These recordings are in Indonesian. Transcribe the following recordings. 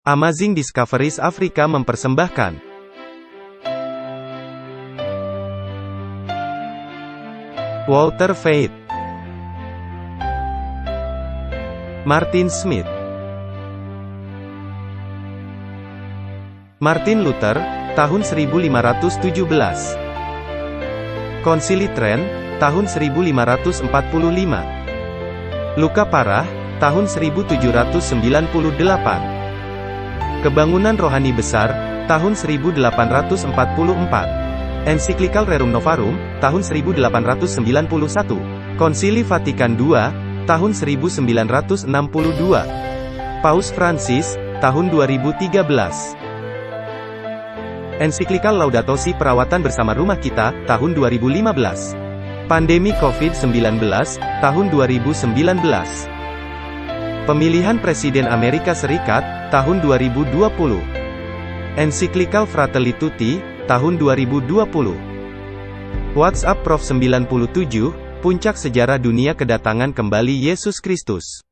Amazing Discoveries Afrika mempersembahkan Walter Veith, Martin Smith, Martin Luther, tahun 1517. Konsili Trent, tahun 1545. Luka Parah, tahun 1798. Kebangunan Rohani Besar, tahun 1844. Ensiklikal Rerum Novarum, tahun 1891. Konsili Vatikan II, tahun 1962. Paus Francis, tahun 2013. Ensiklikal Laudato Si Perawatan Bersama Rumah Kita, tahun 2015. Pandemi COVID-19, tahun 2019. Pemilihan Presiden Amerika Serikat, tahun 2020. Ensiklikal Fratelli Tutti, tahun 2020. WhatsApp Prof 97, Puncak Sejarah Dunia Kedatangan Kembali Yesus Kristus.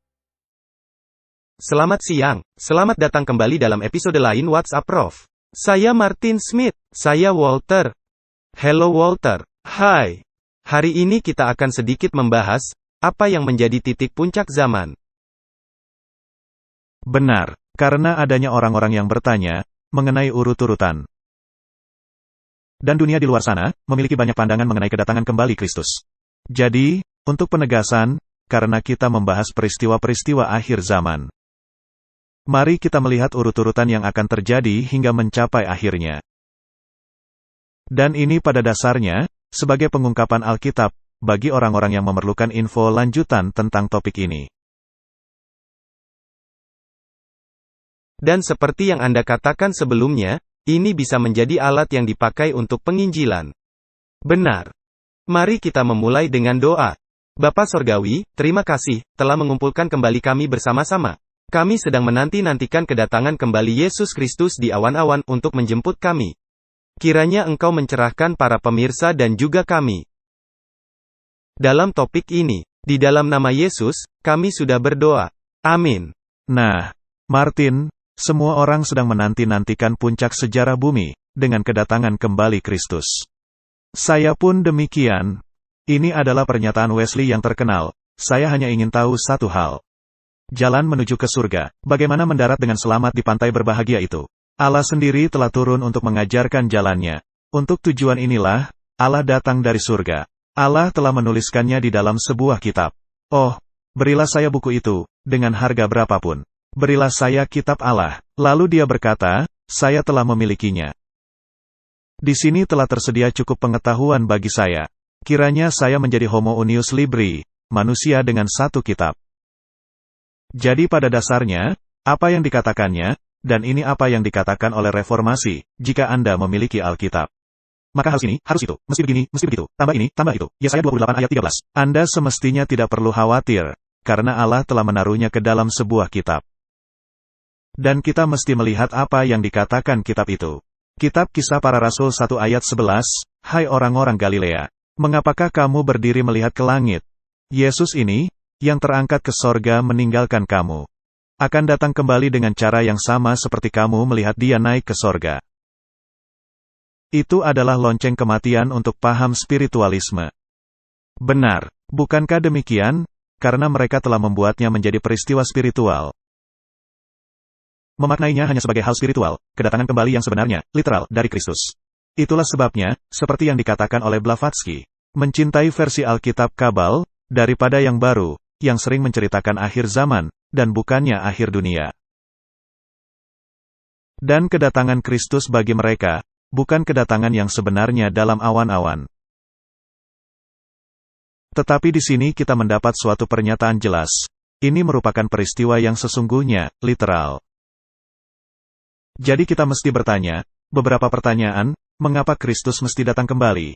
Selamat siang, selamat datang kembali dalam episode lain WhatsApp Prof. Saya Martin Smith, saya Walter. Hello Walter. Hai. Hari ini kita akan sedikit membahas, apa yang menjadi titik puncak zaman. Benar, karena adanya orang-orang yang bertanya, mengenai urut-urutan. Dan dunia di luar sana, memiliki banyak pandangan mengenai kedatangan kembali Kristus. Jadi, untuk penegasan, karena kita membahas peristiwa-peristiwa akhir zaman. Mari kita melihat urut-urutan yang akan terjadi hingga mencapai akhirnya. Dan ini pada dasarnya, sebagai pengungkapan Alkitab, bagi orang-orang yang memerlukan info lanjutan tentang topik ini. Dan seperti yang Anda katakan sebelumnya, ini bisa menjadi alat yang dipakai untuk penginjilan. Benar. Mari kita memulai dengan doa. Bapa Sorgawi, terima kasih, telah mengumpulkan kembali kami bersama-sama. Kami sedang menanti-nantikan kedatangan kembali Yesus Kristus di awan-awan untuk menjemput kami. Kiranya Engkau mencerahkan para pemirsa dan juga kami. Dalam topik ini, di dalam nama Yesus, kami sudah berdoa. Amin. Nah, Martin, semua orang sedang menanti-nantikan puncak sejarah bumi, dengan kedatangan kembali Kristus. Saya pun demikian. Ini adalah pernyataan Wesley yang terkenal. Saya hanya ingin tahu satu hal. Jalan menuju ke surga, bagaimana mendarat dengan selamat di pantai berbahagia itu. Allah sendiri telah turun untuk mengajarkan jalannya. Untuk tujuan inilah, Allah datang dari surga. Allah telah menuliskannya di dalam sebuah kitab. Oh, berilah saya buku itu, dengan harga berapapun. Berilah saya kitab Allah. Lalu dia berkata, saya telah memilikinya. Di sini telah tersedia cukup pengetahuan bagi saya. Kiranya saya menjadi homo unius libri, manusia dengan satu kitab. Jadi pada dasarnya, apa yang dikatakannya, dan ini apa yang dikatakan oleh reformasi, jika Anda memiliki Alkitab. Maka harus ini, harus itu, mesti begini, mesti begitu, tambah ini, tambah itu. Yesaya 28 ayat 13. Anda semestinya tidak perlu khawatir, karena Allah telah menaruhnya ke dalam sebuah kitab. Dan kita mesti melihat apa yang dikatakan kitab itu. Kitab Kisah Para Rasul 1 ayat 11, Hai orang-orang Galilea, mengapakah kamu berdiri melihat ke langit? Yesus ini, yang terangkat ke sorga meninggalkan kamu, akan datang kembali dengan cara yang sama seperti kamu melihat dia naik ke sorga. Itu adalah lonceng kematian untuk paham spiritualisme. Benar, bukankah demikian? Karena mereka telah membuatnya menjadi peristiwa spiritual. Memaknainya hanya sebagai hal spiritual, kedatangan kembali yang sebenarnya, literal, dari Kristus. Itulah sebabnya, seperti yang dikatakan oleh Blavatsky, mencintai versi Alkitab Kabal, daripada yang baru, yang sering menceritakan akhir zaman, dan bukannya akhir dunia. Dan kedatangan Kristus bagi mereka, bukan kedatangan yang sebenarnya dalam awan-awan. Tetapi di sini kita mendapat suatu pernyataan jelas. Ini merupakan peristiwa yang sesungguhnya, literal. Jadi kita mesti bertanya, beberapa pertanyaan, mengapa Kristus mesti datang kembali?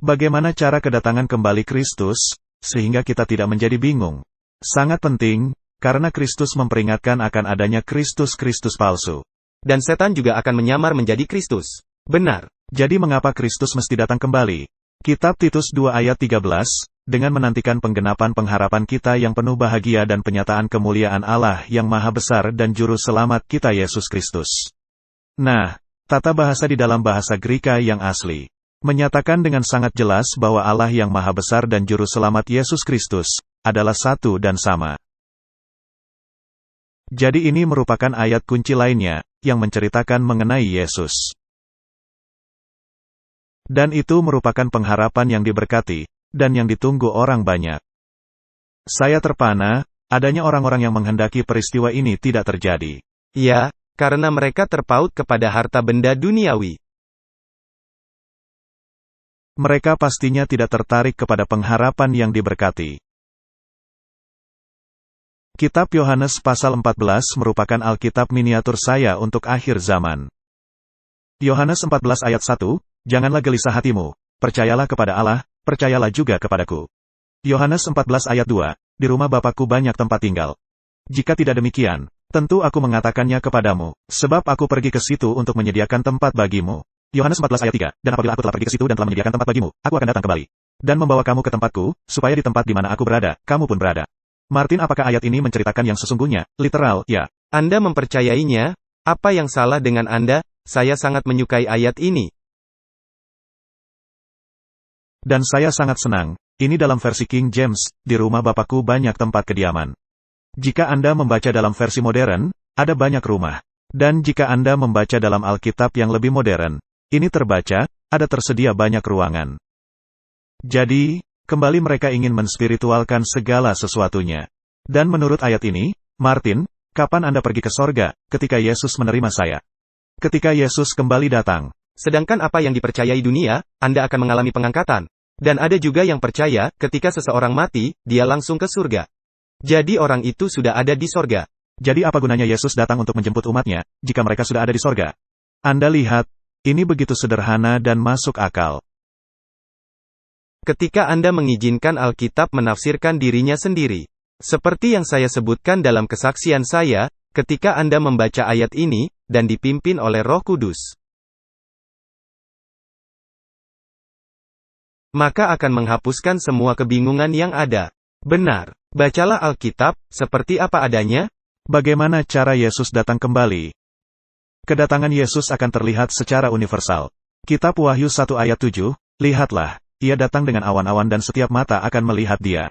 Bagaimana cara kedatangan kembali Kristus? Sehingga kita tidak menjadi bingung. Sangat penting, karena Kristus memperingatkan akan adanya Kristus-Kristus palsu. Dan setan juga akan menyamar menjadi Kristus. Benar. Jadi mengapa Kristus mesti datang kembali? Kitab Titus 2 ayat 13, dengan menantikan penggenapan pengharapan kita yang penuh bahagia dan penyataan kemuliaan Allah yang Maha Besar dan Juru Selamat kita Yesus Kristus. Nah, tata bahasa di dalam bahasa Greka yang asli menyatakan dengan sangat jelas bahwa Allah yang Maha Besar dan Juru Selamat Yesus Kristus adalah satu dan sama. Jadi ini merupakan ayat kunci lainnya yang menceritakan mengenai Yesus. Dan itu merupakan pengharapan yang diberkati dan yang ditunggu orang banyak. Saya terpana, adanya orang-orang yang menghendaki peristiwa ini tidak terjadi. Ya, karena mereka terpaut kepada harta benda duniawi. Mereka pastinya tidak tertarik kepada pengharapan yang diberkati. Kitab Yohanes pasal 14 merupakan Alkitab miniatur saya untuk akhir zaman. Yohanes 14 ayat 1, janganlah gelisah hatimu, percayalah kepada Allah, percayalah juga kepadaku. Yohanes 14 ayat 2, di rumah Bapakku banyak tempat tinggal. Jika tidak demikian, tentu aku mengatakannya kepadamu, sebab aku pergi ke situ untuk menyediakan tempat bagimu. Yohanes 14 ayat 3, dan apabila aku telah pergi ke situ dan telah menyediakan tempat bagimu, aku akan datang kembali dan membawa kamu ke tempatku, supaya di tempat di mana aku berada, kamu pun berada. Martin, apakah ayat ini menceritakan yang sesungguhnya? Literal, ya. Anda mempercayainya? Apa yang salah dengan Anda? Saya sangat menyukai ayat ini. Dan saya sangat senang, ini dalam versi King James, di rumah Bapakku banyak tempat kediaman. Jika Anda membaca dalam versi modern, ada banyak rumah. Dan jika Anda membaca dalam Alkitab yang lebih modern, ini terbaca, ada tersedia banyak ruangan. Jadi, kembali mereka ingin menspiritualkan segala sesuatunya. Dan menurut ayat ini, Martin, kapan Anda pergi ke sorga, ketika Yesus menerima saya? Ketika Yesus kembali datang. Sedangkan apa yang dipercayai dunia, Anda akan mengalami pengangkatan. Dan ada juga yang percaya, ketika seseorang mati, dia langsung ke surga. Jadi orang itu sudah ada di sorga. Jadi apa gunanya Yesus datang untuk menjemput umatnya, jika mereka sudah ada di sorga? Anda lihat, ini begitu sederhana dan masuk akal. Ketika Anda mengizinkan Alkitab menafsirkan dirinya sendiri. Seperti yang saya sebutkan dalam kesaksian saya, ketika Anda membaca ayat ini, dan dipimpin oleh Roh Kudus, maka akan menghapuskan semua kebingungan yang ada. Benar. Bacalah Alkitab, seperti apa adanya. Bagaimana cara Yesus datang kembali? Kedatangan Yesus akan terlihat secara universal. Kitab Wahyu 1 ayat 7, lihatlah. Ia datang dengan awan-awan dan setiap mata akan melihat dia.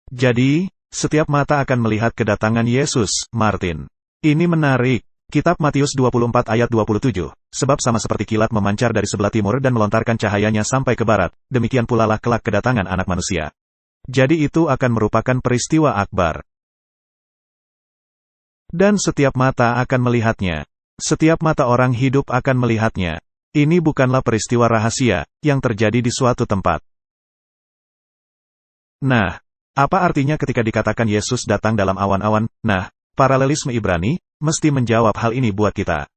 Jadi, setiap mata akan melihat kedatangan Yesus, Martin. Ini menarik. Kitab Matius 24 ayat 27, sebab sama seperti kilat memancar dari sebelah timur dan melontarkan cahayanya sampai ke barat, demikian pula lah kelak kedatangan Anak Manusia. Jadi itu akan merupakan peristiwa akbar. Dan setiap mata akan melihatnya. Setiap mata orang hidup akan melihatnya. Ini bukanlah peristiwa rahasia, yang terjadi di suatu tempat. Nah, apa artinya ketika dikatakan Yesus datang dalam awan-awan? Nah, paralelisme Ibrani, mesti menjawab hal ini buat kita.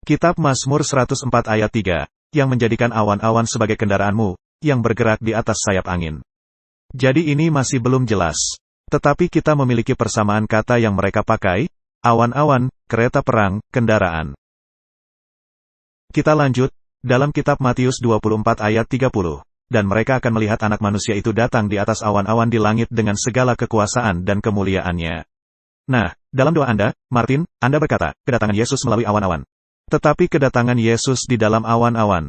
Kitab Mazmur 104 ayat 3, yang menjadikan awan-awan sebagai kendaraanmu, yang bergerak di atas sayap angin. Jadi ini masih belum jelas. Tetapi kita memiliki persamaan kata yang mereka pakai, awan-awan, kereta perang, kendaraan. Kita lanjut, dalam kitab Matius 24 ayat 30, dan mereka akan melihat Anak Manusia itu datang di atas awan-awan di langit dengan segala kekuasaan dan kemuliaannya. Nah, dalam doa Anda, Martin, Anda berkata, kedatangan Yesus melalui awan-awan. Tetapi kedatangan Yesus di dalam awan-awan.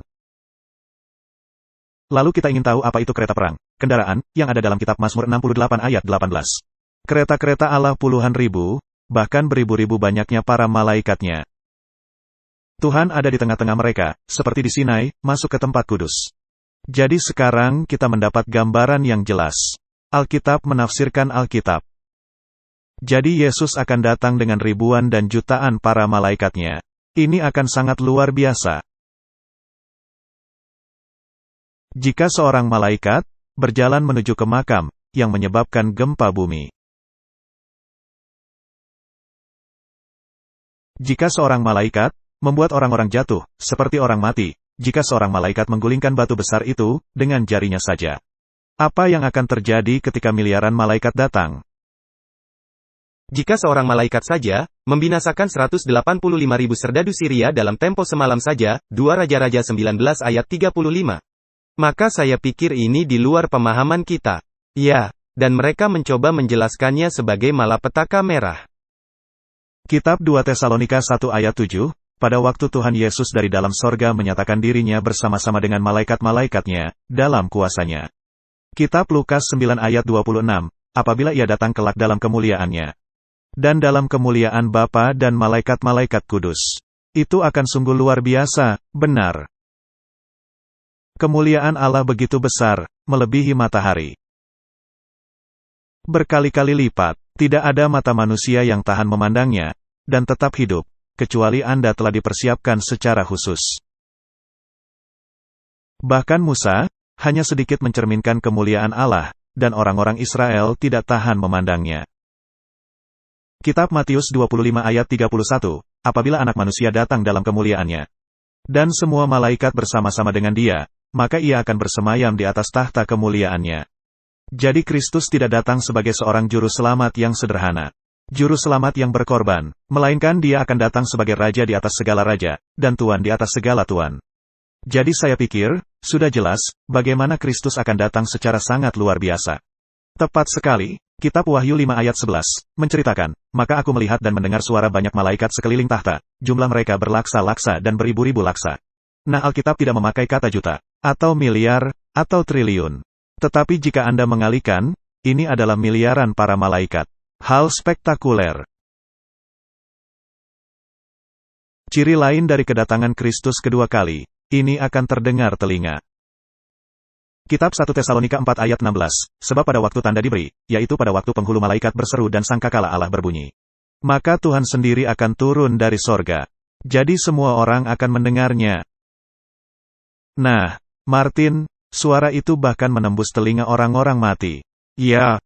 Lalu kita ingin tahu apa itu kereta perang, kendaraan, yang ada dalam kitab Mazmur 68 ayat 18. Kereta-kereta Allah puluhan ribu, bahkan beribu-ribu banyaknya para malaikatnya. Tuhan ada di tengah-tengah mereka, seperti di Sinai, masuk ke tempat kudus. Jadi sekarang kita mendapat gambaran yang jelas. Alkitab menafsirkan Alkitab. Jadi Yesus akan datang dengan ribuan dan jutaan para malaikatnya. Ini akan sangat luar biasa. Jika seorang malaikat berjalan menuju ke makam yang menyebabkan gempa bumi. Jika seorang malaikat membuat orang-orang jatuh, seperti orang mati, jika seorang malaikat menggulingkan batu besar itu dengan jarinya saja. Apa yang akan terjadi ketika miliaran malaikat datang? Jika seorang malaikat saja membinasakan 185.000 serdadu Syria dalam tempo semalam saja, 2 Raja-Raja 19 ayat 35. Maka saya pikir ini di luar pemahaman kita. Ya, dan mereka mencoba menjelaskannya sebagai malapetaka merah. Kitab 2 Tesalonika 1 ayat 7, pada waktu Tuhan Yesus dari dalam sorga menyatakan dirinya bersama-sama dengan malaikat-malaikatnya, dalam kuasanya. Kitab Lukas 9 ayat 26, apabila ia datang kelak dalam kemuliaannya. Dan dalam kemuliaan Bapa dan malaikat-malaikat kudus. Itu akan sungguh luar biasa, benar. Kemuliaan Allah begitu besar, melebihi matahari. Berkali-kali lipat, tidak ada mata manusia yang tahan memandangnya, dan tetap hidup, kecuali Anda telah dipersiapkan secara khusus. Bahkan Musa, hanya sedikit mencerminkan kemuliaan Allah, dan orang-orang Israel tidak tahan memandangnya. Kitab Matius 25 ayat 31, apabila anak manusia datang dalam kemuliaannya, dan semua malaikat bersama-sama dengan dia, maka ia akan bersemayam di atas tahta kemuliaannya. Jadi Kristus tidak datang sebagai seorang juru selamat yang sederhana, juru selamat yang berkorban, melainkan dia akan datang sebagai raja di atas segala raja, dan tuan di atas segala tuan. Jadi saya pikir, sudah jelas, bagaimana Kristus akan datang secara sangat luar biasa. Tepat sekali. Kitab Wahyu 5 ayat 11, menceritakan, maka aku melihat dan mendengar suara banyak malaikat sekeliling tahta, jumlah mereka berlaksa-laksa dan beribu-ribu laksa. Nah, Alkitab tidak memakai kata juta, atau miliar, atau triliun. Tetapi jika Anda mengalihkan, ini adalah miliaran para malaikat. Hal spektakuler. Ciri lain dari kedatangan Kristus kedua kali, ini akan terdengar telinga. Kitab 1 Tesalonika 4 ayat 16, sebab pada waktu tanda diberi, yaitu pada waktu penghulu malaikat berseru dan sangkakala Allah berbunyi, maka Tuhan sendiri akan turun dari sorga. Jadi semua orang akan mendengarnya. Nah, Martin, suara itu bahkan menembus telinga orang-orang mati. Ya.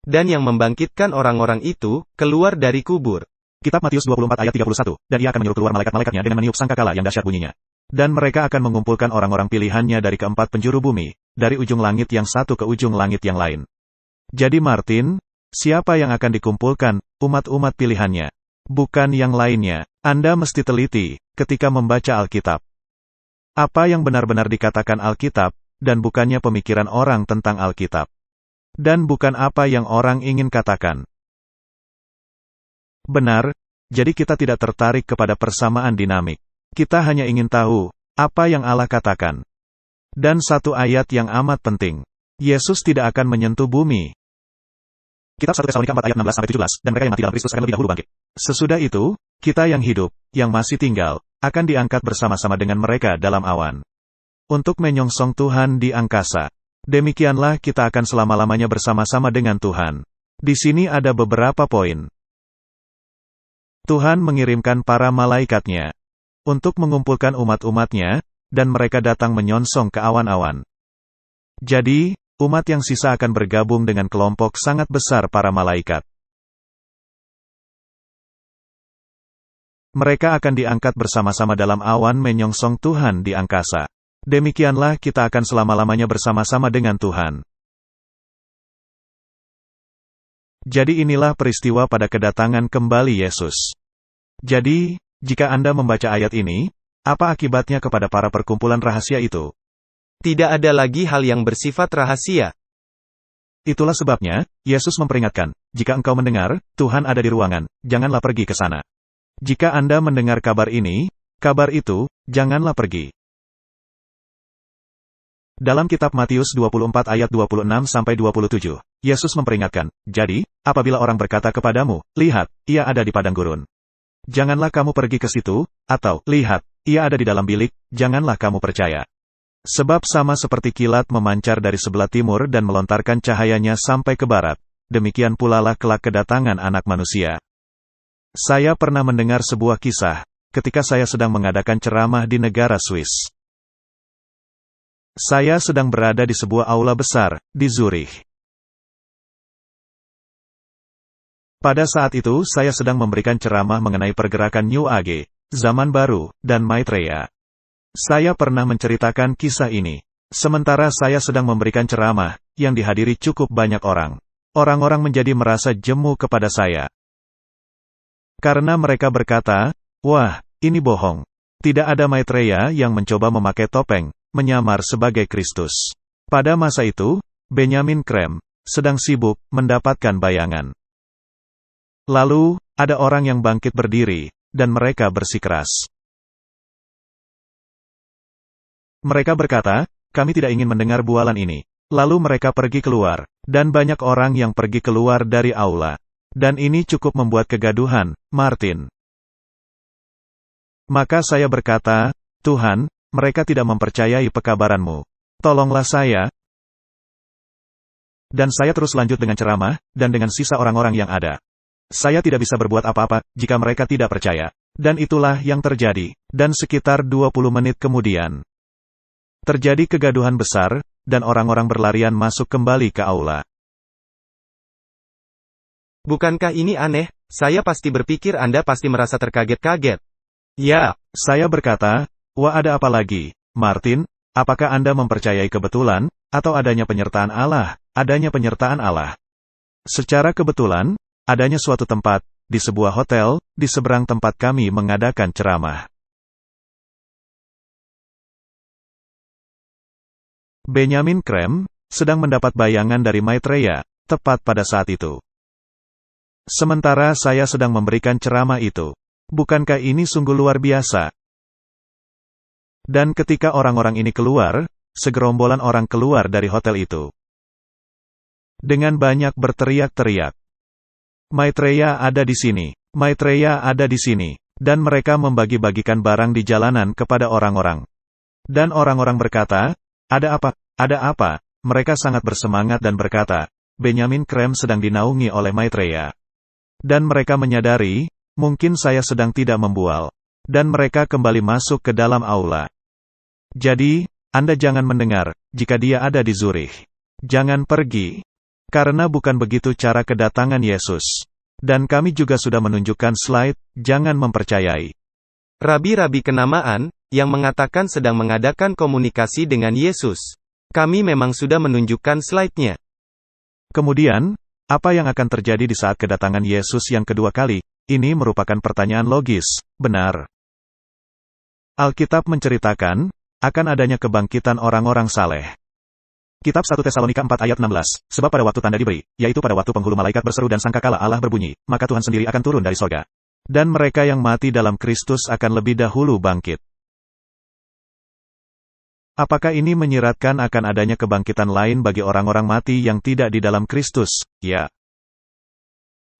Dan yang membangkitkan orang-orang itu, keluar dari kubur. Kitab Matius 24 ayat 31, dan ia akan menyuruh keluar malaikat-malaikatnya dengan meniup sangkakala yang dahsyat bunyinya. Dan mereka akan mengumpulkan orang-orang pilihannya dari keempat penjuru bumi, dari ujung langit yang satu ke ujung langit yang lain. Jadi Martin, siapa yang akan dikumpulkan? Umat-umat pilihannya. Bukan yang lainnya. Anda mesti teliti, ketika membaca Alkitab. Apa yang benar-benar dikatakan Alkitab, dan bukannya pemikiran orang tentang Alkitab. Dan bukan apa yang orang ingin katakan. Benar, jadi kita tidak tertarik kepada persamaan dinamik. Kita hanya ingin tahu, apa yang Allah katakan. Dan satu ayat yang amat penting. Yesus tidak akan menyentuh bumi. Kitab 1 Tesalonika 4 ayat 16-17, dan mereka yang mati dalam Kristus akan lebih dahulu bangkit. Sesudah itu, kita yang hidup, yang masih tinggal, akan diangkat bersama-sama dengan mereka dalam awan. Untuk menyongsong Tuhan di angkasa. Demikianlah kita akan selama-lamanya bersama-sama dengan Tuhan. Di sini ada beberapa poin. Tuhan mengirimkan para malaikatnya untuk mengumpulkan umat-umatnya, dan mereka datang menyongsong ke awan-awan. Jadi, umat yang sisa akan bergabung dengan kelompok sangat besar para malaikat. Mereka akan diangkat bersama-sama dalam awan menyongsong Tuhan di angkasa. Demikianlah kita akan selama-lamanya bersama-sama dengan Tuhan. Jadi inilah peristiwa pada kedatangan kembali Yesus. Jadi, jika Anda membaca ayat ini, apa akibatnya kepada para perkumpulan rahasia itu? Tidak ada lagi hal yang bersifat rahasia. Itulah sebabnya, Yesus memperingatkan, jika engkau mendengar, Tuhan ada di ruangan, janganlah pergi ke sana. Jika Anda mendengar kabar ini, kabar itu, janganlah pergi. Dalam kitab Matius 24 ayat 26-27, Yesus memperingatkan, jadi, apabila orang berkata kepadamu, lihat, ia ada di padang gurun. Janganlah kamu pergi ke situ, atau, lihat, ia ada di dalam bilik, janganlah kamu percaya. Sebab sama seperti kilat memancar dari sebelah timur dan melontarkan cahayanya sampai ke barat, demikian pula lah kelak kedatangan Anak Manusia. Saya pernah mendengar sebuah kisah, ketika saya sedang mengadakan ceramah di negara Swiss. Saya sedang berada di sebuah aula besar, di Zurich. Pada saat itu saya sedang memberikan ceramah mengenai pergerakan New Age, zaman baru, dan Maitreya. Saya pernah menceritakan kisah ini. Sementara saya sedang memberikan ceramah, yang dihadiri cukup banyak orang. Orang-orang menjadi merasa jemu kepada saya. Karena mereka berkata, wah, ini bohong. Tidak ada Maitreya yang mencoba memakai topeng, menyamar sebagai Kristus. Pada masa itu, Benjamin Krem sedang sibuk mendapatkan bayangan. Lalu, ada orang yang bangkit berdiri, dan mereka bersikeras. Mereka berkata, kami tidak ingin mendengar bualan ini. Lalu mereka pergi keluar, dan banyak orang yang pergi keluar dari aula. Dan ini cukup membuat kegaduhan, Martin. Maka saya berkata, Tuhan, mereka tidak mempercayai pekabaranmu. Tolonglah saya. Dan saya terus lanjut dengan ceramah, dan dengan sisa orang-orang yang ada. Saya tidak bisa berbuat apa-apa, jika mereka tidak percaya. Dan itulah yang terjadi. Dan sekitar 20 menit kemudian, terjadi kegaduhan besar, dan orang-orang berlarian masuk kembali ke aula. Bukankah ini aneh? Saya pasti berpikir Anda pasti merasa terkaget-kaget. Ya, saya berkata, wah ada apa lagi, Martin? Apakah Anda mempercayai kebetulan, atau adanya penyertaan Allah? Adanya penyertaan Allah. Secara kebetulan, adanya suatu tempat, di sebuah hotel, di seberang tempat kami mengadakan ceramah. Benjamin Krem sedang mendapat bayangan dari Maitreya, tepat pada saat itu. Sementara saya sedang memberikan ceramah itu. Bukankah ini sungguh luar biasa? Dan ketika orang-orang ini keluar, segerombolan orang keluar dari hotel itu. Dengan banyak berteriak-teriak. Maitreya ada di sini. Maitreya ada di sini. Dan mereka membagi-bagikan barang di jalanan kepada orang-orang. Dan orang-orang berkata, ada apa? Ada apa? Mereka sangat bersemangat dan berkata, Benjamin Krem sedang dinaungi oleh Maitreya. Dan mereka menyadari, mungkin saya sedang tidak membual. Dan mereka kembali masuk ke dalam aula. Jadi, Anda jangan mendengar, jika dia ada di Zurich. Jangan pergi. Karena bukan begitu cara kedatangan Yesus. Dan kami juga sudah menunjukkan slide, jangan mempercayai. Rabi-rabi kenamaan, yang mengatakan sedang mengadakan komunikasi dengan Yesus. Kami memang sudah menunjukkan slide-nya. Kemudian, apa yang akan terjadi di saat kedatangan Yesus yang kedua kali? Ini merupakan pertanyaan logis, benar. Alkitab menceritakan, akan adanya kebangkitan orang-orang saleh. Kitab 1 Tesalonika 4 ayat 16, sebab pada waktu tanda diberi, yaitu pada waktu penghulu malaikat berseru dan sangkakala Allah berbunyi, maka Tuhan sendiri akan turun dari sorga. Dan mereka yang mati dalam Kristus akan lebih dahulu bangkit. Apakah ini menyiratkan akan adanya kebangkitan lain bagi orang-orang mati yang tidak di dalam Kristus? Ya.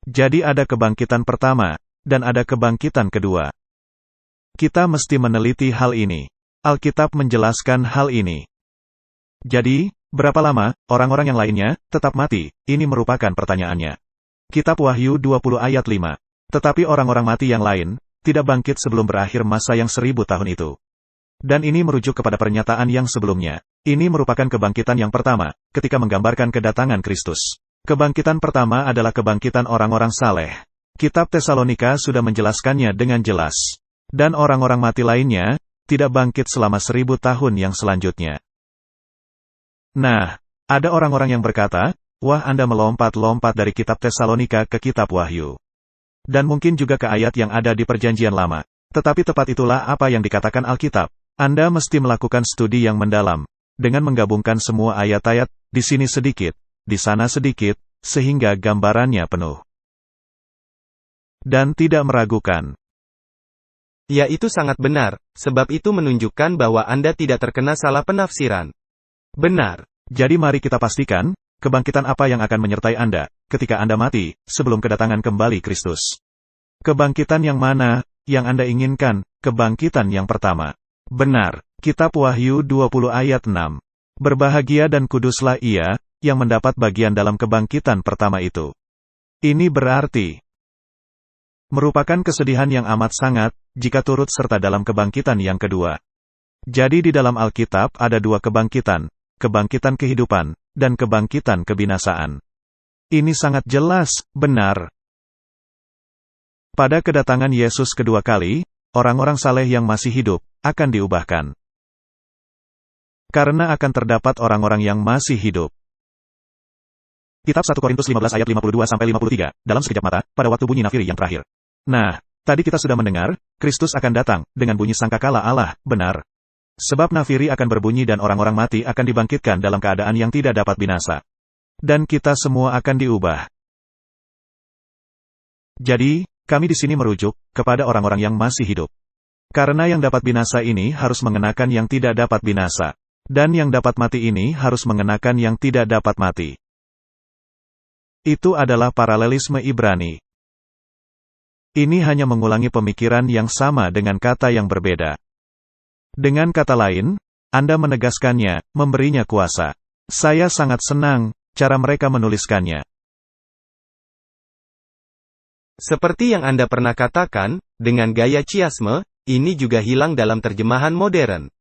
Jadi ada kebangkitan pertama, dan ada kebangkitan kedua. Kita mesti meneliti hal ini. Alkitab menjelaskan hal ini. Jadi, berapa lama, orang-orang yang lainnya, tetap mati? Ini merupakan pertanyaannya. Kitab Wahyu 20 ayat 5. Tetapi orang-orang mati yang lain, tidak bangkit sebelum berakhir masa yang 1000 tahun itu. Dan ini merujuk kepada pernyataan yang sebelumnya. Ini merupakan kebangkitan yang pertama, ketika menggambarkan kedatangan Kristus. Kebangkitan pertama adalah kebangkitan orang-orang saleh. Kitab Tesalonika sudah menjelaskannya dengan jelas. Dan orang-orang mati lainnya, tidak bangkit selama 1000 tahun yang selanjutnya. Nah, ada orang-orang yang berkata, wah Anda melompat-lompat dari kitab Tesalonika ke kitab Wahyu. Dan mungkin juga ke ayat yang ada di perjanjian lama. Tetapi tepat itulah apa yang dikatakan Alkitab. Anda mesti melakukan studi yang mendalam, dengan menggabungkan semua ayat-ayat, di sini sedikit, di sana sedikit, sehingga gambarannya penuh. Dan tidak meragukan. Ya itu sangat benar, sebab itu menunjukkan bahwa Anda tidak terkena salah penafsiran. Benar. Jadi mari kita pastikan, kebangkitan apa yang akan menyertai Anda, ketika Anda mati, sebelum kedatangan kembali Kristus. Kebangkitan yang mana, yang Anda inginkan, kebangkitan yang pertama. Benar. Kitab Wahyu 20 ayat 6. Berbahagia dan kuduslah ia, yang mendapat bagian dalam kebangkitan pertama itu. Ini berarti merupakan kesedihan yang amat sangat, jika turut serta dalam kebangkitan yang kedua. Jadi di dalam Alkitab ada dua kebangkitan, kebangkitan kehidupan, dan kebangkitan kebinasaan. Ini sangat jelas, benar. Pada kedatangan Yesus kedua kali, orang-orang saleh yang masih hidup, akan diubahkan. Karena akan terdapat orang-orang yang masih hidup. Kitab 1 Korintus 15 ayat 52-53, dalam sekejap mata, pada waktu bunyi nafiri yang terakhir. Nah, tadi kita sudah mendengar, Kristus akan datang, dengan bunyi sangkakala Allah, benar. Sebab nafiri akan berbunyi dan orang-orang mati akan dibangkitkan dalam keadaan yang tidak dapat binasa. Dan kita semua akan diubah. Jadi, kami di sini merujuk kepada orang-orang yang masih hidup. Karena yang dapat binasa ini harus mengenakan yang tidak dapat binasa. Dan yang dapat mati ini harus mengenakan yang tidak dapat mati. Itu adalah paralelisme Ibrani. Ini hanya mengulangi pemikiran yang sama dengan kata yang berbeda. Dengan kata lain, Anda menegaskannya, memberinya kuasa. Saya sangat senang cara mereka menuliskannya. Seperti yang Anda pernah katakan, dengan gaya chiasme, ini juga hilang dalam terjemahan modern.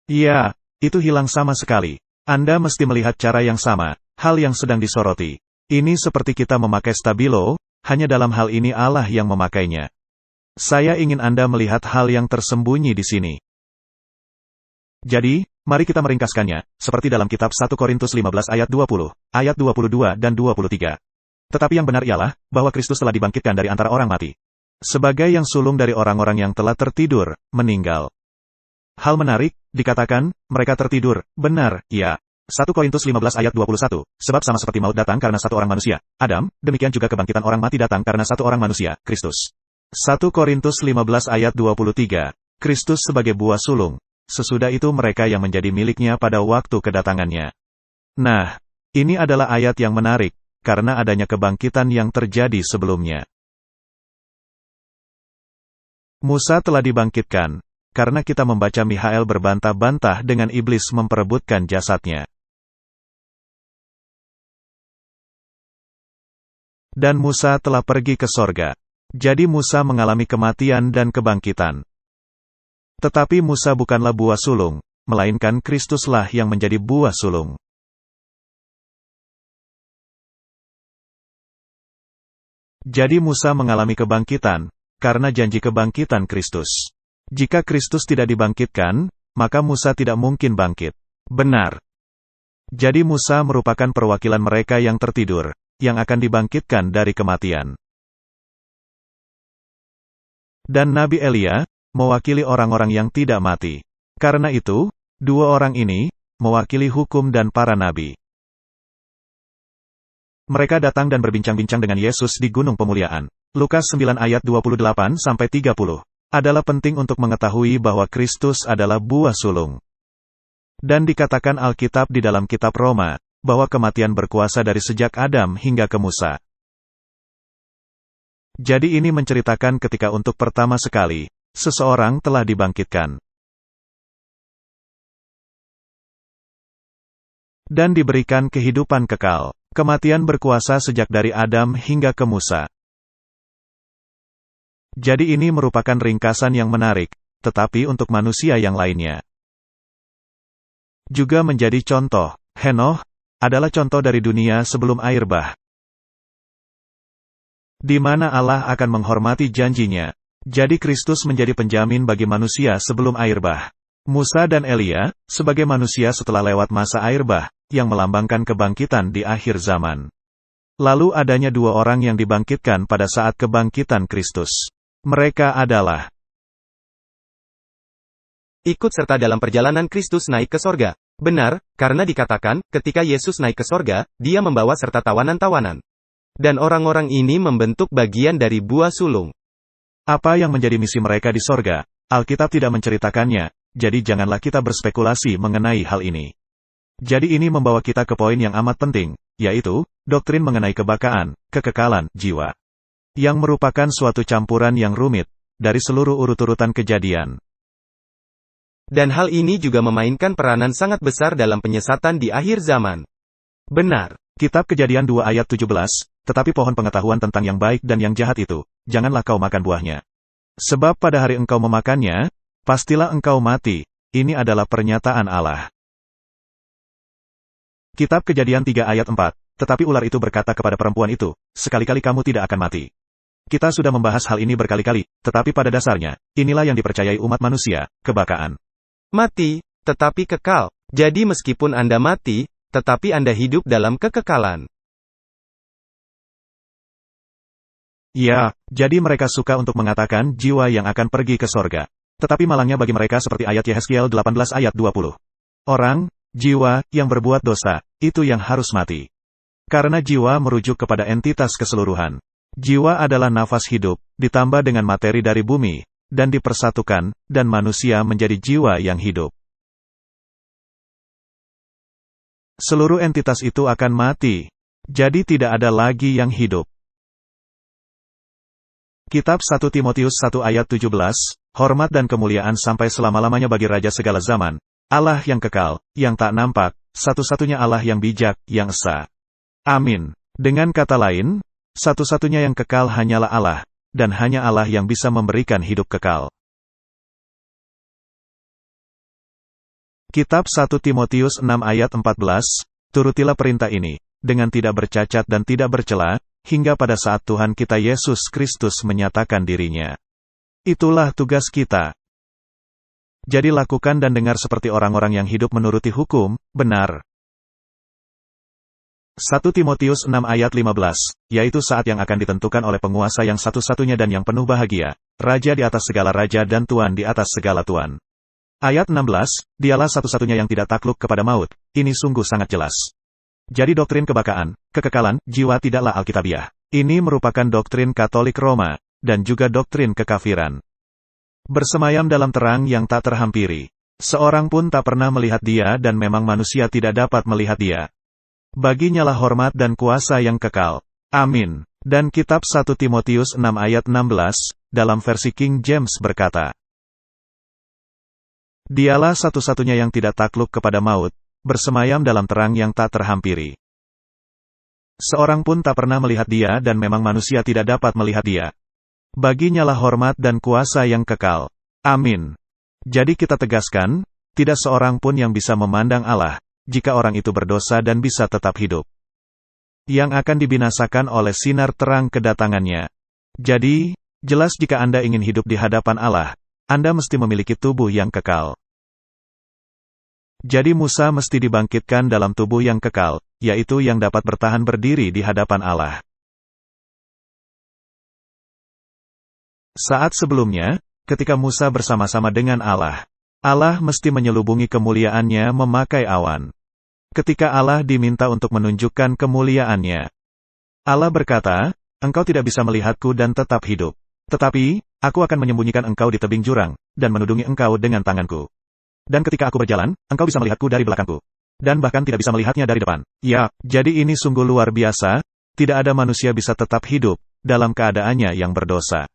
Ya, itu hilang sama sekali. Anda mesti melihat cara yang sama, hal yang sedang disoroti. Ini seperti kita memakai stabilo, hanya dalam hal ini Allah yang memakainya. Saya ingin Anda melihat hal yang tersembunyi di sini. Jadi, mari kita meringkaskannya, seperti dalam kitab 1 Korintus 15 ayat 20, ayat 22 dan 23. Tetapi yang benar ialah, bahwa Kristus telah dibangkitkan dari antara orang mati. Sebagai yang sulung dari orang-orang yang telah tertidur, meninggal. Hal menarik, dikatakan, mereka tertidur, benar, ya. 1 Korintus 15 ayat 21, sebab sama seperti maut datang karena satu orang manusia, Adam, demikian juga kebangkitan orang mati datang karena satu orang manusia, Kristus. 1 Korintus 15 ayat 23, Kristus sebagai buah sulung. Sesudah itu mereka yang menjadi miliknya pada waktu kedatangannya. Nah, ini adalah ayat yang menarik, karena adanya kebangkitan yang terjadi sebelumnya. Musa telah dibangkitkan, karena kita membaca Mikhael berbantah-bantah dengan iblis memperebutkan jasadnya. Dan Musa telah pergi ke sorga. Jadi Musa mengalami kematian dan kebangkitan. Tetapi Musa bukanlah buah sulung, melainkan Kristuslah yang menjadi buah sulung. Jadi Musa mengalami kebangkitan, karena janji kebangkitan Kristus. Jika Kristus tidak dibangkitkan, maka Musa tidak mungkin bangkit. Benar. Jadi Musa merupakan perwakilan mereka yang tertidur, yang akan dibangkitkan dari kematian. Dan Nabi Elia, mewakili orang-orang yang tidak mati. Karena itu, dua orang ini, mewakili hukum dan para nabi. Mereka datang dan berbincang-bincang dengan Yesus di Gunung Pemuliaan. Lukas 9 ayat 28-30. Adalah penting untuk mengetahui bahwa Kristus adalah buah sulung. Dan dikatakan Alkitab di dalam kitab Roma, bahwa kematian berkuasa dari sejak Adam hingga ke Musa. Jadi ini menceritakan ketika untuk pertama sekali, seseorang telah dibangkitkan. Dan diberikan kehidupan kekal. Kematian berkuasa sejak dari Adam hingga ke Musa. Jadi ini merupakan ringkasan yang menarik, tetapi untuk manusia yang lainnya. Juga menjadi contoh, Henoh, adalah contoh dari dunia sebelum air bah. Di mana Allah akan menghormati janjinya. Jadi Kristus menjadi penjamin bagi manusia sebelum air bah. Musa dan Elia, sebagai manusia setelah lewat masa air bah, yang melambangkan kebangkitan di akhir zaman. Lalu adanya dua orang yang dibangkitkan pada saat kebangkitan Kristus. Mereka adalah ikut serta dalam perjalanan Kristus naik ke sorga. Benar, karena dikatakan, ketika Yesus naik ke sorga, dia membawa serta tawanan-tawanan. Dan orang-orang ini membentuk bagian dari buah sulung. Apa yang menjadi misi mereka di sorga? Alkitab tidak menceritakannya, jadi janganlah kita berspekulasi mengenai hal ini. Jadi ini membawa kita ke poin yang amat penting, yaitu, doktrin mengenai kebakaan, kekekalan, jiwa. Yang merupakan suatu campuran yang rumit, dari seluruh urut-urutan kejadian. Dan hal ini juga memainkan peranan sangat besar dalam penyesatan di akhir zaman. Benar. Kitab Kejadian 2 ayat 17, tetapi pohon pengetahuan tentang yang baik dan yang jahat itu, janganlah kau makan buahnya. Sebab pada hari engkau memakannya, pastilah engkau mati. Ini adalah pernyataan Allah. Kitab Kejadian 3 ayat 4, tetapi ular itu berkata kepada perempuan itu, sekali-kali kamu tidak akan mati. Kita sudah membahas hal ini berkali-kali, tetapi pada dasarnya, inilah yang dipercayai umat manusia, kebakaan. Mati, tetapi kekal. Jadi meskipun Anda mati, tetapi Anda hidup dalam kekekalan. Ya, jadi mereka suka untuk mengatakan jiwa yang akan pergi ke sorga. Tetapi malangnya bagi mereka seperti ayat Yehezkiel 18 ayat 20. Orang, jiwa, yang berbuat dosa, itu yang harus mati. Karena jiwa merujuk kepada entitas keseluruhan. Jiwa adalah nafas hidup, ditambah dengan materi dari bumi, dan dipersatukan, dan manusia menjadi jiwa yang hidup. Seluruh entitas itu akan mati. Jadi tidak ada lagi yang hidup. Kitab 1 Timotius 1 ayat 17, hormat dan kemuliaan sampai selama-lamanya bagi Raja segala zaman, Allah yang kekal, yang tak nampak, satu-satunya Allah yang bijak, yang esa. Amin. Dengan kata lain, satu-satunya yang kekal hanyalah Allah, dan hanya Allah yang bisa memberikan hidup kekal. Kitab 1 Timotius 6 ayat 14, turutilah perintah ini, dengan tidak bercacat dan tidak bercela, hingga pada saat Tuhan kita Yesus Kristus menyatakan dirinya. Itulah tugas kita. Jadi lakukan dan dengar seperti orang-orang yang hidup menuruti hukum, benar. 1 Timotius 6 ayat 15, yaitu saat yang akan ditentukan oleh penguasa yang satu-satunya dan yang penuh bahagia, Raja di atas segala raja dan Tuan di atas segala tuan. Ayat 16, dialah satu-satunya yang tidak takluk kepada maut, ini sungguh sangat jelas. Jadi doktrin kebakaan, kekekalan, jiwa tidaklah alkitabiah. Ini merupakan doktrin Katolik Roma, dan juga doktrin kekafiran. Bersemayam dalam terang yang tak terhampiri. Seorang pun tak pernah melihat dia dan memang manusia tidak dapat melihat dia. Baginya lah hormat dan kuasa yang kekal. Amin. Dan kitab 1 Timotius 6 ayat 16, dalam versi King James berkata, Dialah satu-satunya yang tidak takluk kepada maut, bersemayam dalam terang yang tak terhampiri. Seorang pun tak pernah melihat dia dan memang manusia tidak dapat melihat dia. Baginya lah hormat dan kuasa yang kekal. Amin. Jadi kita tegaskan, tidak seorang pun yang bisa memandang Allah, jika orang itu berdosa dan bisa tetap hidup. Yang akan dibinasakan oleh sinar terang kedatangannya. Jadi, jelas jika Anda ingin hidup di hadapan Allah, Anda mesti memiliki tubuh yang kekal. Jadi Musa mesti dibangkitkan dalam tubuh yang kekal, yaitu yang dapat bertahan berdiri di hadapan Allah. Saat sebelumnya, ketika Musa bersama-sama dengan Allah, Allah mesti menyelubungi kemuliaannya memakai awan. Ketika Allah diminta untuk menunjukkan kemuliaannya, Allah berkata, Engkau tidak bisa melihatku dan tetap hidup. Tetapi, aku akan menyembunyikan engkau di tebing jurang, dan menudungi engkau dengan tanganku. Dan ketika aku berjalan, engkau bisa melihatku dari belakangku. Dan bahkan tidak bisa melihatnya dari depan. Ya, jadi ini sungguh luar biasa, tidak ada manusia bisa tetap hidup, dalam keadaannya yang berdosa.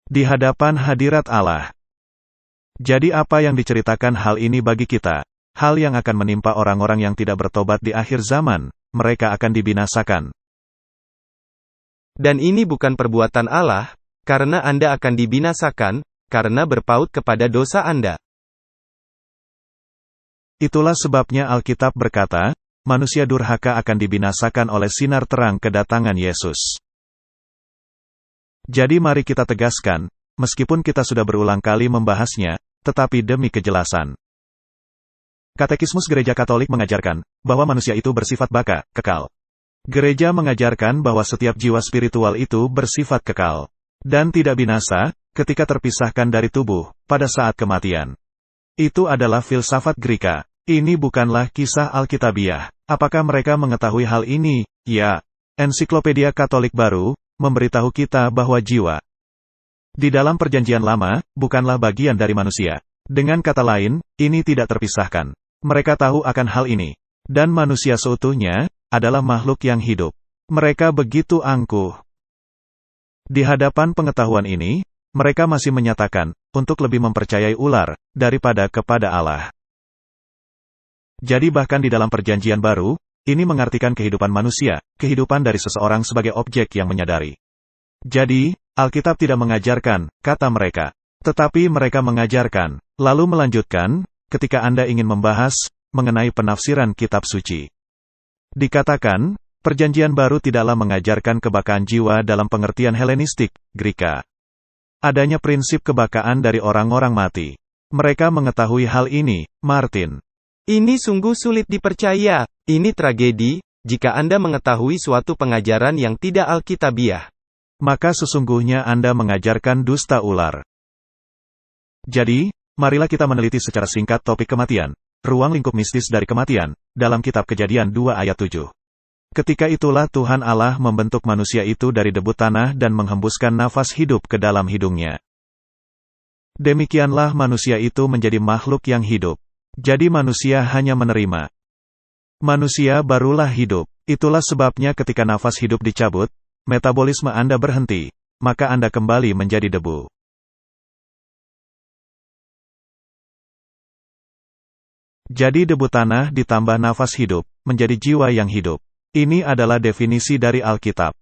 Di hadapan hadirat Allah. Jadi apa yang diceritakan hal ini bagi kita? Hal yang akan menimpa orang-orang yang tidak bertobat di akhir zaman, mereka akan dibinasakan. Dan ini bukan perbuatan Allah, karena Anda akan dibinasakan, karena berpaut kepada dosa Anda. Itulah sebabnya Alkitab berkata, manusia durhaka akan dibinasakan oleh sinar terang kedatangan Yesus. Jadi mari kita tegaskan, meskipun kita sudah berulang kali membahasnya, tetapi demi kejelasan. Katekismus Gereja Katolik mengajarkan, bahwa manusia itu bersifat baka, kekal. Gereja mengajarkan bahwa setiap jiwa spiritual itu bersifat kekal. Dan tidak binasa, ketika terpisahkan dari tubuh, pada saat kematian. Itu adalah filsafat Greka. Ini bukanlah kisah Alkitabiah. Apakah mereka mengetahui hal ini? Ya. Ensiklopedia Katolik Baru, memberitahu kita bahwa jiwa di dalam Perjanjian Lama, bukanlah bagian dari manusia. Dengan kata lain, ini tidak terpisahkan. Mereka tahu akan hal ini. Dan manusia seutuhnya, adalah makhluk yang hidup. Mereka begitu angkuh. Di hadapan pengetahuan ini, mereka masih menyatakan, untuk lebih mempercayai ular, daripada kepada Allah. Jadi bahkan di dalam Perjanjian Baru, ini mengartikan kehidupan manusia, kehidupan dari seseorang sebagai objek yang menyadari. Jadi, Alkitab tidak mengajarkan, kata mereka. Tetapi mereka mengajarkan, lalu melanjutkan, ketika Anda ingin membahas, mengenai penafsiran kitab suci. Dikatakan, Perjanjian Baru tidaklah mengajarkan kebakaan jiwa dalam pengertian Helenistik, Greka. Adanya prinsip kebakaan dari orang-orang mati. Mereka mengetahui hal ini, Martin. Ini sungguh sulit dipercaya. Ini tragedi, jika Anda mengetahui suatu pengajaran yang tidak alkitabiah. Maka sesungguhnya Anda mengajarkan dusta ular. Jadi, marilah kita meneliti secara singkat topik kematian, ruang lingkup mistis dari kematian, dalam kitab Kejadian 2 ayat 7. Ketika itulah Tuhan Allah membentuk manusia itu dari debu tanah dan menghembuskan nafas hidup ke dalam hidungnya. Demikianlah manusia itu menjadi makhluk yang hidup. Jadi manusia hanya menerima. Manusia barulah hidup. Itulah sebabnya ketika nafas hidup dicabut, metabolisme Anda berhenti, maka Anda kembali menjadi debu. Jadi debu tanah ditambah nafas hidup, menjadi jiwa yang hidup. Ini adalah definisi dari Alkitab.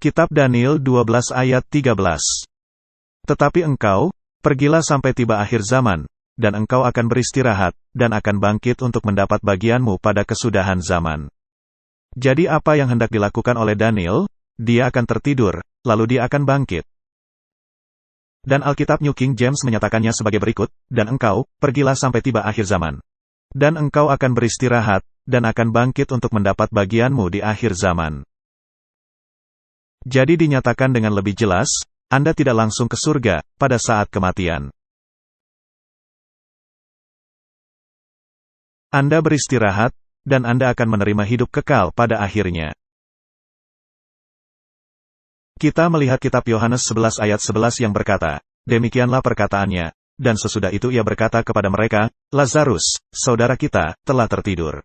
Kitab Daniel 12 ayat 13. Tetapi engkau, pergilah sampai tiba akhir zaman, dan engkau akan beristirahat, dan akan bangkit untuk mendapat bagianmu pada kesudahan zaman. Jadi apa yang hendak dilakukan oleh Daniel? Dia akan tertidur, lalu dia akan bangkit. Dan Alkitab New King James menyatakannya sebagai berikut, dan engkau, pergilah sampai tiba akhir zaman. Dan engkau akan beristirahat, dan akan bangkit untuk mendapat bagianmu di akhir zaman. Jadi dinyatakan dengan lebih jelas, Anda tidak langsung ke surga, pada saat kematian. Anda beristirahat, dan Anda akan menerima hidup kekal pada akhirnya. Kita melihat kitab Yohanes 11 ayat 11 yang berkata, demikianlah perkataannya, dan sesudah itu ia berkata kepada mereka, Lazarus, saudara kita, telah tertidur.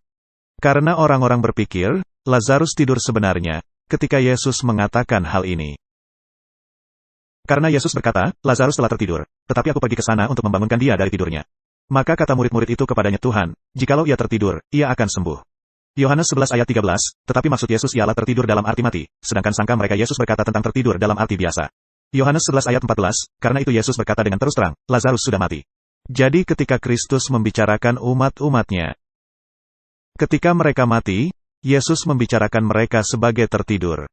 Karena orang-orang berpikir, Lazarus tidur sebenarnya, ketika Yesus mengatakan hal ini. Karena Yesus berkata, Lazarus telah tertidur, tetapi aku pergi ke sana untuk membangunkan dia dari tidurnya. Maka kata murid-murid itu kepadanya, Tuhan, jikalau ia tertidur, ia akan sembuh. Yohanes 11 ayat 13, tetapi maksud Yesus ialah tertidur dalam arti mati, sedangkan sangka mereka Yesus berkata tentang tertidur dalam arti biasa. Yohanes 11 ayat 14, karena itu Yesus berkata dengan terus terang, Lazarus sudah mati. Jadi ketika Kristus membicarakan umat-umatnya, ketika mereka mati, Yesus membicarakan mereka sebagai tertidur.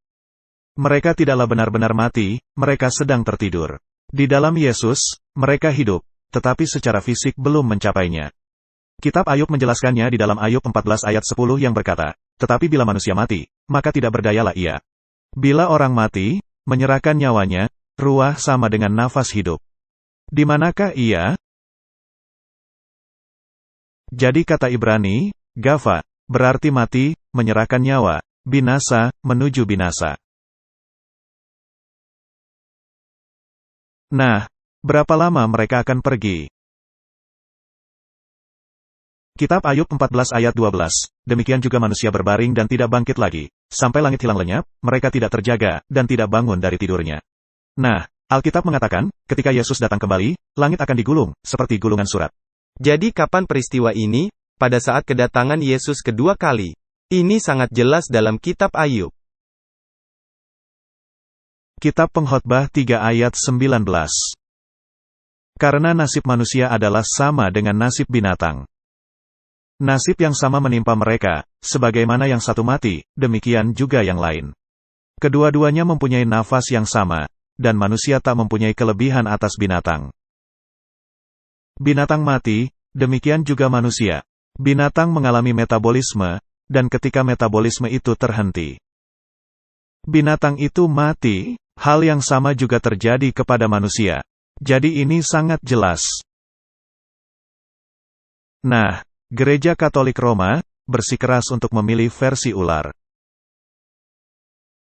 Mereka tidaklah benar-benar mati, mereka sedang tertidur. Di dalam Yesus, mereka hidup, tetapi secara fisik belum mencapainya. Kitab Ayub menjelaskannya di dalam Ayub 14 ayat 10 yang berkata, tetapi bila manusia mati, maka tidak berdayalah ia. Bila orang mati, menyerahkan nyawanya, ruah sama dengan nafas hidup. Di manakah ia? Jadi kata Ibrani, Gava, berarti mati, menyerahkan nyawa, binasa, menuju binasa. Nah, berapa lama mereka akan pergi? Kitab Ayub 14 ayat 12, demikian juga manusia berbaring dan tidak bangkit lagi, sampai langit hilang lenyap, mereka tidak terjaga, dan tidak bangun dari tidurnya. Nah, Alkitab mengatakan, ketika Yesus datang kembali, langit akan digulung, seperti gulungan surat. Jadi kapan peristiwa ini? Pada saat kedatangan Yesus kedua kali. Ini sangat jelas dalam kitab Ayub. Kitab Pengkhotbah 3 ayat 19. Karena nasib manusia adalah sama dengan nasib binatang. Nasib yang sama menimpa mereka, sebagaimana yang satu mati, demikian juga yang lain. Kedua-duanya mempunyai nafas yang sama, dan manusia tak mempunyai kelebihan atas binatang. Binatang mati, demikian juga manusia. Binatang mengalami metabolisme, dan ketika metabolisme itu terhenti, binatang itu mati, hal yang sama juga terjadi kepada manusia. Jadi ini sangat jelas. Nah, Gereja Katolik Roma bersikeras untuk memilih versi ular.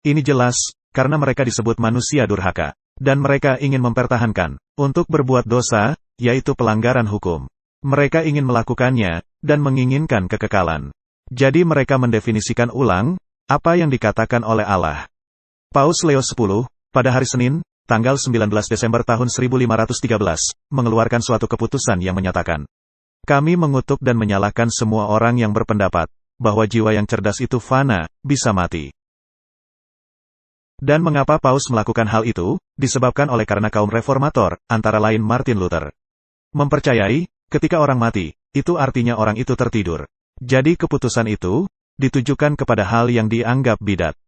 Ini jelas, karena mereka disebut manusia durhaka, dan mereka ingin mempertahankan untuk berbuat dosa, yaitu pelanggaran hukum. Mereka ingin melakukannya, dan menginginkan kekekalan. Jadi mereka mendefinisikan ulang apa yang dikatakan oleh Allah. Paus Leo X, pada hari Senin, tanggal 19 Desember tahun 1513, mengeluarkan suatu keputusan yang menyatakan, kami mengutuk dan menyalahkan semua orang yang berpendapat bahwa jiwa yang cerdas itu fana, bisa mati. Dan mengapa Paus melakukan hal itu? Disebabkan oleh karena kaum reformator, antara lain Martin Luther, mempercayai, ketika orang mati, itu artinya orang itu tertidur. Jadi keputusan itu ditujukan kepada hal yang dianggap bidat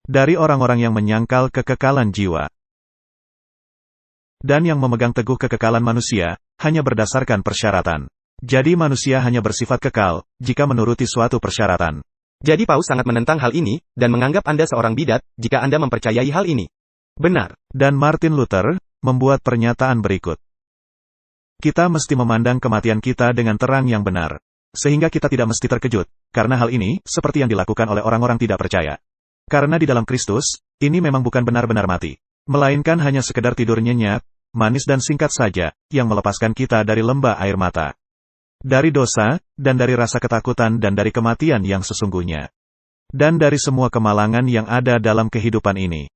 dari orang-orang yang menyangkal kekekalan jiwa, dan yang memegang teguh kekekalan manusia, hanya berdasarkan persyaratan. Jadi manusia hanya bersifat kekal, jika menuruti suatu persyaratan. Jadi Paus sangat menentang hal ini, dan menganggap Anda seorang bidat, jika Anda mempercayai hal ini. Benar. Dan Martin Luther membuat pernyataan berikut. Kita mesti memandang kematian kita dengan terang yang benar. Sehingga kita tidak mesti terkejut, karena hal ini, seperti yang dilakukan oleh orang-orang tidak percaya. Karena di dalam Kristus, ini memang bukan benar-benar mati. Melainkan hanya sekedar tidur nyenyak, manis dan singkat saja, yang melepaskan kita dari lembah air mata. Dari dosa, dan dari rasa ketakutan dan dari kematian yang sesungguhnya. Dan dari semua kemalangan yang ada dalam kehidupan ini.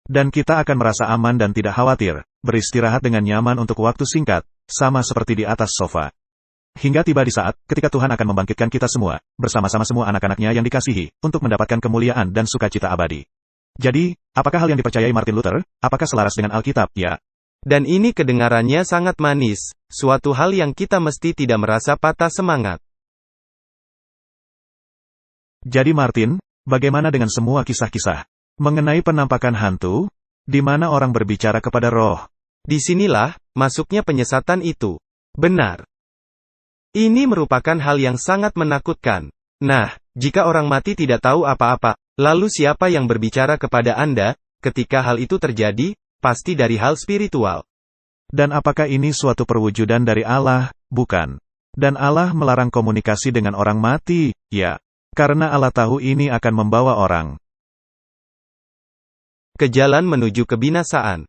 Dan kita akan merasa aman dan tidak khawatir, beristirahat dengan nyaman untuk waktu singkat, sama seperti di atas sofa. Hingga tiba di saat, ketika Tuhan akan membangkitkan kita semua, bersama-sama semua anak-anaknya yang dikasihi, untuk mendapatkan kemuliaan dan sukacita abadi. Jadi, apakah hal yang dipercayai Martin Luther, apakah selaras dengan Alkitab? Ya. Dan ini kedengarannya sangat manis, suatu hal yang kita mesti tidak merasa patah semangat. Jadi Martin, bagaimana dengan semua kisah-kisah mengenai penampakan hantu, di mana orang berbicara kepada roh? Disinilah, masuknya penyesatan itu. Benar. Ini merupakan hal yang sangat menakutkan. Nah, jika orang mati tidak tahu apa-apa, lalu siapa yang berbicara kepada Anda, ketika hal itu terjadi, pasti dari hal spiritual. Dan apakah ini suatu perwujudan dari Allah? Bukan. Dan Allah melarang komunikasi dengan orang mati, ya. Karena Allah tahu ini akan membawa orang ke jalan menuju kebinasaan.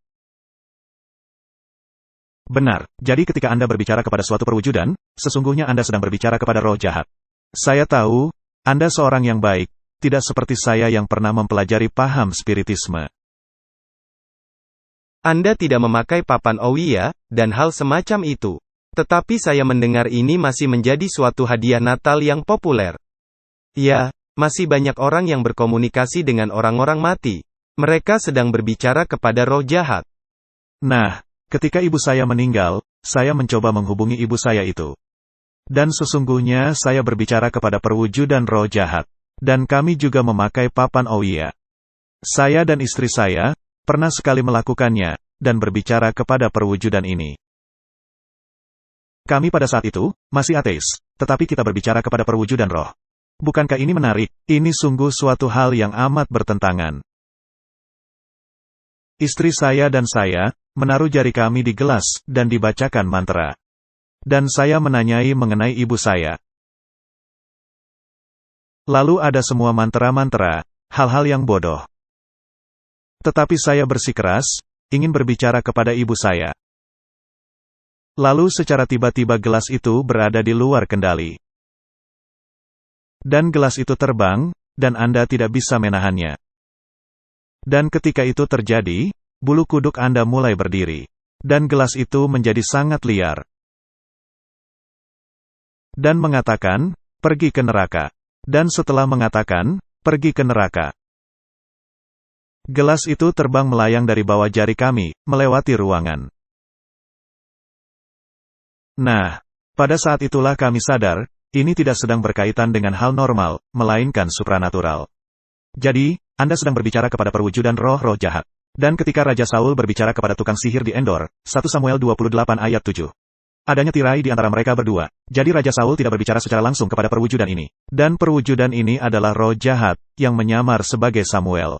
Benar, jadi ketika Anda berbicara kepada suatu perwujudan, sesungguhnya Anda sedang berbicara kepada roh jahat. Saya tahu, Anda seorang yang baik, tidak seperti saya yang pernah mempelajari paham spiritisme. Anda tidak memakai papan Ouija, dan hal semacam itu. Tetapi saya mendengar ini masih menjadi suatu hadiah Natal yang populer. Ya, masih banyak orang yang berkomunikasi dengan orang-orang mati. Mereka sedang berbicara kepada roh jahat. Nah, ketika ibu saya meninggal, saya mencoba menghubungi ibu saya itu. Dan sesungguhnya saya berbicara kepada perwujudan roh jahat. Dan kami juga memakai papan Ouija. Saya dan istri saya pernah sekali melakukannya, dan berbicara kepada perwujudan ini. Kami pada saat itu masih ateis, tetapi kita berbicara kepada perwujudan roh. Bukankah ini menarik? Ini sungguh suatu hal yang amat bertentangan. Istri saya dan saya menaruh jari kami di gelas dan dibacakan mantra. Dan saya menanyai mengenai ibu saya. Lalu ada semua mantra-mantra, hal-hal yang bodoh. Tetapi saya bersikeras, ingin berbicara kepada ibu saya. Lalu secara tiba-tiba gelas itu berada di luar kendali. Dan gelas itu terbang, dan Anda tidak bisa menahannya. Dan ketika itu terjadi, bulu kuduk Anda mulai berdiri. Dan gelas itu menjadi sangat liar. Dan mengatakan, pergi ke neraka. Dan setelah mengatakan, pergi ke neraka. Gelas itu terbang melayang dari bawah jari kami, melewati ruangan. Nah, pada saat itulah kami sadar, ini tidak sedang berkaitan dengan hal normal, melainkan supranatural. Jadi, Anda sedang berbicara kepada perwujudan roh-roh jahat. Dan ketika Raja Saul berbicara kepada tukang sihir di Endor, 1 Samuel 28 ayat 7. Adanya tirai di antara mereka berdua. Jadi Raja Saul tidak berbicara secara langsung kepada perwujudan ini. Dan perwujudan ini adalah roh jahat, yang menyamar sebagai Samuel.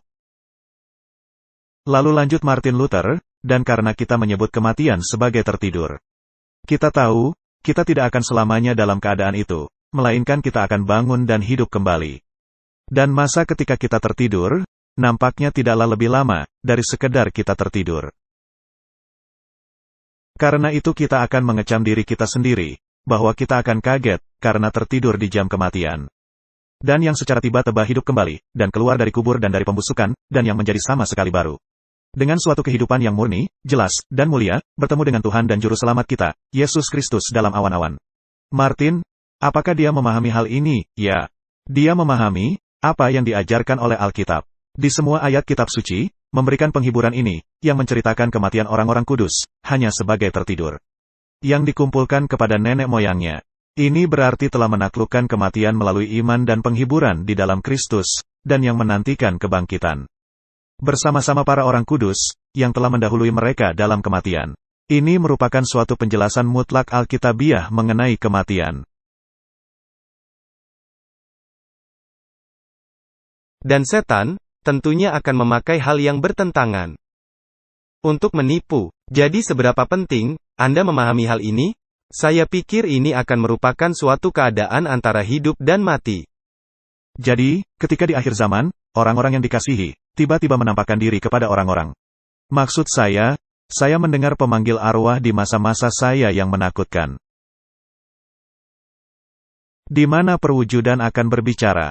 Lalu lanjut Martin Luther, dan karena kita menyebut kematian sebagai tertidur. Kita tahu, kita tidak akan selamanya dalam keadaan itu, melainkan kita akan bangun dan hidup kembali. Dan masa ketika kita tertidur, nampaknya tidaklah lebih lama, dari sekedar kita tertidur. Karena itu kita akan mengecam diri kita sendiri, bahwa kita akan kaget, karena tertidur di jam kematian. Dan yang secara tiba-tiba hidup kembali, dan keluar dari kubur dan dari pembusukan, dan yang menjadi sama sekali baru. Dengan suatu kehidupan yang murni, jelas, dan mulia, bertemu dengan Tuhan dan Juru Selamat kita, Yesus Kristus dalam awan-awan. Martin, apakah dia memahami hal ini? Ya. Dia memahami apa yang diajarkan oleh Alkitab. Di semua ayat kitab suci, memberikan penghiburan ini, yang menceritakan kematian orang-orang kudus, hanya sebagai tertidur. Yang dikumpulkan kepada nenek moyangnya. Ini berarti telah menaklukkan kematian melalui iman dan penghiburan di dalam Kristus, dan yang menantikan kebangkitan. Bersama-sama para orang kudus, yang telah mendahului mereka dalam kematian. Ini merupakan suatu penjelasan mutlak Alkitabiah mengenai kematian. Dan setan, tentunya akan memakai hal yang bertentangan. untuk menipu. Jadi seberapa penting Anda memahami hal ini? Saya pikir ini akan merupakan suatu keadaan antara hidup dan mati. Jadi, ketika di akhir zaman, orang-orang yang dikasihi, tiba-tiba menampakkan diri kepada orang-orang. Maksud saya mendengar pemanggil arwah di masa-masa saya yang menakutkan. Di mana perwujudan akan berbicara.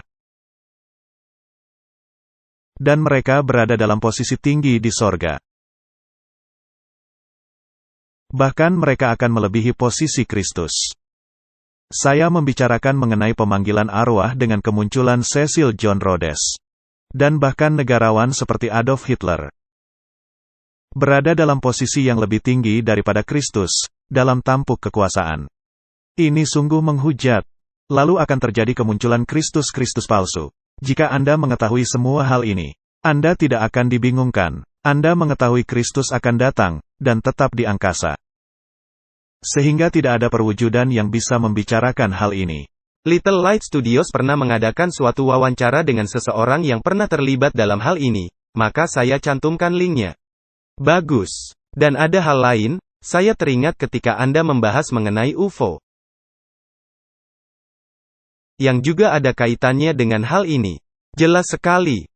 Dan mereka berada dalam posisi tinggi di sorga. Bahkan mereka akan melebihi posisi Kristus. Saya membicarakan mengenai pemanggilan arwah dengan kemunculan Cecil John Rhodes. Dan bahkan negarawan seperti Adolf Hitler. Berada dalam posisi yang lebih tinggi daripada Kristus, dalam tampuk kekuasaan. Ini sungguh menghujat. Lalu akan terjadi kemunculan Kristus-Kristus palsu. Jika Anda mengetahui semua hal ini, Anda tidak akan dibingungkan. Anda mengetahui Kristus akan datang, dan tetap di angkasa. Sehingga tidak ada perwujudan yang bisa membicarakan hal ini. Little Light Studios pernah mengadakan suatu wawancara dengan seseorang yang pernah terlibat dalam hal ini, maka saya cantumkan linknya. Bagus. Dan ada hal lain, saya teringat ketika Anda membahas mengenai UFO. Yang juga ada kaitannya dengan hal ini. Jelas sekali.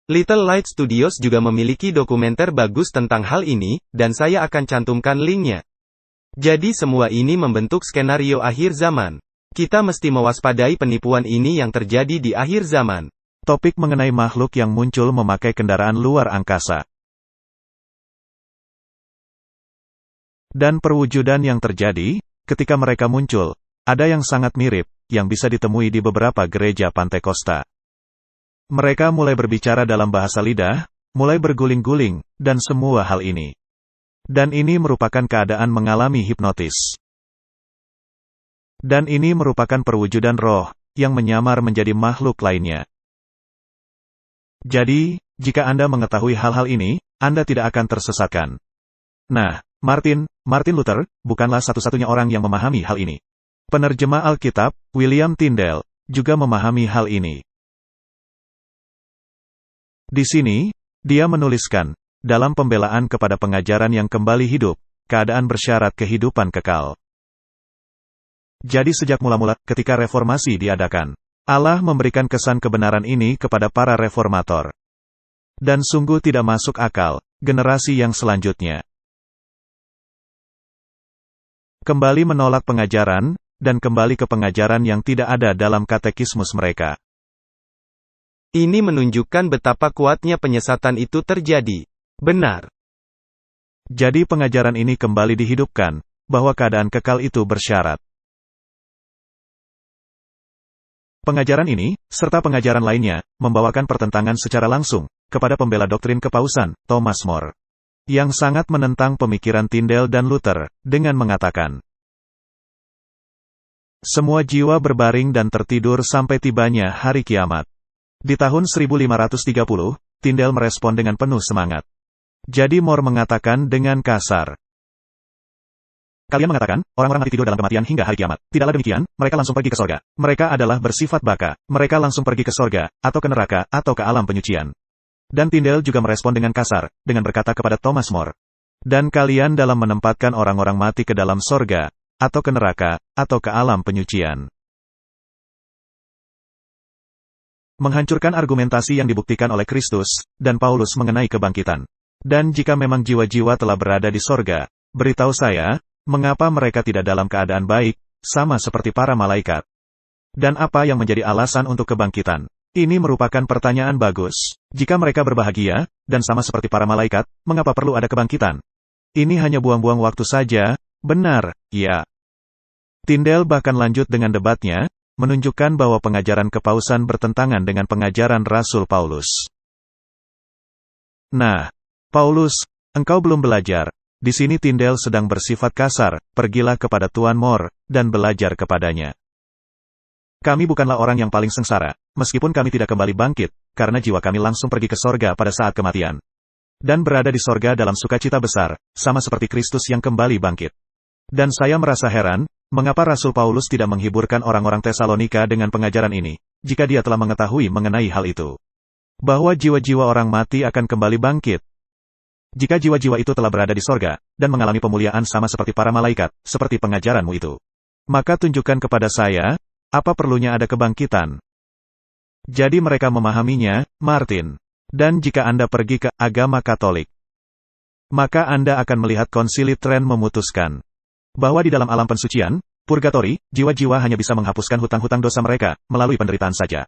Little Light Studios juga memiliki dokumenter bagus tentang hal ini, dan saya akan cantumkan linknya. Jadi semua ini membentuk skenario akhir zaman. Kita mesti mewaspadai penipuan ini yang terjadi di akhir zaman. Topik mengenai makhluk yang muncul memakai kendaraan luar angkasa. Dan perwujudan yang terjadi, ketika mereka muncul, ada yang sangat mirip, yang bisa ditemui di beberapa gereja Pantekosta. Mereka mulai berbicara dalam bahasa lidah, mulai berguling-guling, dan semua hal ini. Dan ini merupakan keadaan mengalami hipnotis. Dan ini merupakan perwujudan roh, yang menyamar menjadi makhluk lainnya. Jadi, jika Anda mengetahui hal-hal ini, Anda tidak akan tersesatkan. Nah, Martin Luther, bukanlah satu-satunya orang yang memahami hal ini. Penerjemah Alkitab, William Tyndale, juga memahami hal ini. Di sini, dia menuliskan, dalam pembelaan kepada pengajaran yang kembali hidup, keadaan bersyarat kehidupan kekal. Jadi sejak mula-mula, ketika reformasi diadakan, Allah memberikan kesan kebenaran ini kepada para reformator. Dan sungguh tidak masuk akal, generasi yang selanjutnya kembali menolak pengajaran, dan kembali ke pengajaran yang tidak ada dalam katekismus mereka. Ini menunjukkan betapa kuatnya penyesatan itu terjadi. Benar. Jadi pengajaran ini kembali dihidupkan, bahwa keadaan kekal itu bersyarat. Pengajaran ini, serta pengajaran lainnya, membawakan pertentangan secara langsung, kepada pembela doktrin kepausan, Thomas More. Yang sangat menentang pemikiran Tyndale dan Luther, dengan mengatakan, semua jiwa berbaring dan tertidur sampai tibanya hari kiamat. Di tahun 1530, Tyndale merespon dengan penuh semangat. Jadi More mengatakan dengan kasar, kalian mengatakan, orang-orang mati tidur dalam kematian hingga hari kiamat. Tidaklah demikian, mereka langsung pergi ke sorga. Mereka adalah bersifat baka. Mereka langsung pergi ke sorga, atau ke neraka, atau ke alam penyucian. Dan Tyndale juga merespon dengan kasar, dengan berkata kepada Thomas More, dan kalian dalam menempatkan orang-orang mati ke dalam sorga, atau ke neraka, atau ke alam penyucian. Menghancurkan argumentasi yang dibuktikan oleh Kristus, dan Paulus mengenai kebangkitan. Dan jika memang jiwa-jiwa telah berada di sorga, beritahu saya, mengapa mereka tidak dalam keadaan baik, sama seperti para malaikat? Dan apa yang menjadi alasan untuk kebangkitan? Ini merupakan pertanyaan bagus. Jika mereka berbahagia, dan sama seperti para malaikat, mengapa perlu ada kebangkitan? Ini hanya buang-buang waktu saja, benar, ya. Tyndale bahkan lanjut dengan debatnya, menunjukkan bahwa pengajaran kepausan bertentangan dengan pengajaran Rasul Paulus. Nah, Paulus, engkau belum belajar. Di sini Tyndale sedang bersifat kasar, pergilah kepada Tuan More, dan belajar kepadanya. Kami bukanlah orang yang paling sengsara, meskipun kami tidak kembali bangkit, karena jiwa kami langsung pergi ke sorga pada saat kematian. Dan berada di sorga dalam sukacita besar, sama seperti Kristus yang kembali bangkit. Dan saya merasa heran, mengapa Rasul Paulus tidak menghiburkan orang-orang Tesalonika dengan pengajaran ini, jika dia telah mengetahui mengenai hal itu. Bahwa jiwa-jiwa orang mati akan kembali bangkit. Jika jiwa-jiwa itu telah berada di sorga, dan mengalami pemuliaan sama seperti para malaikat, seperti pengajaranmu itu, maka tunjukkan kepada saya, apa perlunya ada kebangkitan. Jadi mereka memahaminya, Martin. Dan jika Anda pergi ke agama Katolik, maka Anda akan melihat Konsili Tren memutuskan bahwa di dalam alam pensucian, purgatori, jiwa-jiwa hanya bisa menghapuskan hutang-hutang dosa mereka melalui penderitaan saja.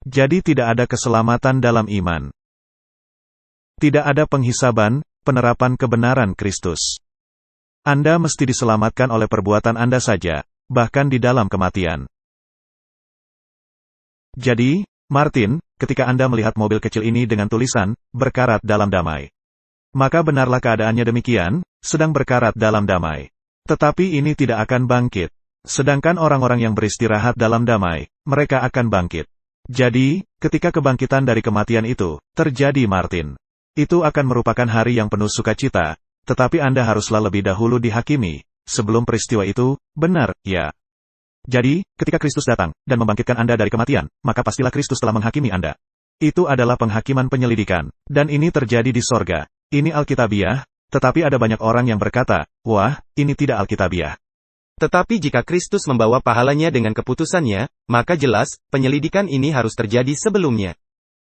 Jadi tidak ada keselamatan dalam iman. Tidak ada penghisaban, penerapan kebenaran Kristus. Anda mesti diselamatkan oleh perbuatan Anda saja, bahkan di dalam kematian. Jadi, Martin, ketika Anda melihat mobil kecil ini dengan tulisan, berkarat dalam damai, maka benarlah keadaannya demikian, sedang berkarat dalam damai. Tetapi ini tidak akan bangkit. Sedangkan orang-orang yang beristirahat dalam damai, mereka akan bangkit. Jadi, ketika kebangkitan dari kematian itu terjadi, Martin, itu akan merupakan hari yang penuh sukacita, tetapi Anda haruslah lebih dahulu dihakimi, sebelum peristiwa itu, benar, ya. Jadi, ketika Kristus datang, dan membangkitkan Anda dari kematian, maka pastilah Kristus telah menghakimi Anda. Itu adalah penghakiman penyelidikan, dan ini terjadi di sorga. Ini Alkitabiah, tetapi ada banyak orang yang berkata, wah, ini tidak Alkitabiah. Tetapi jika Kristus membawa pahalanya dengan keputusannya, maka jelas, penyelidikan ini harus terjadi sebelumnya.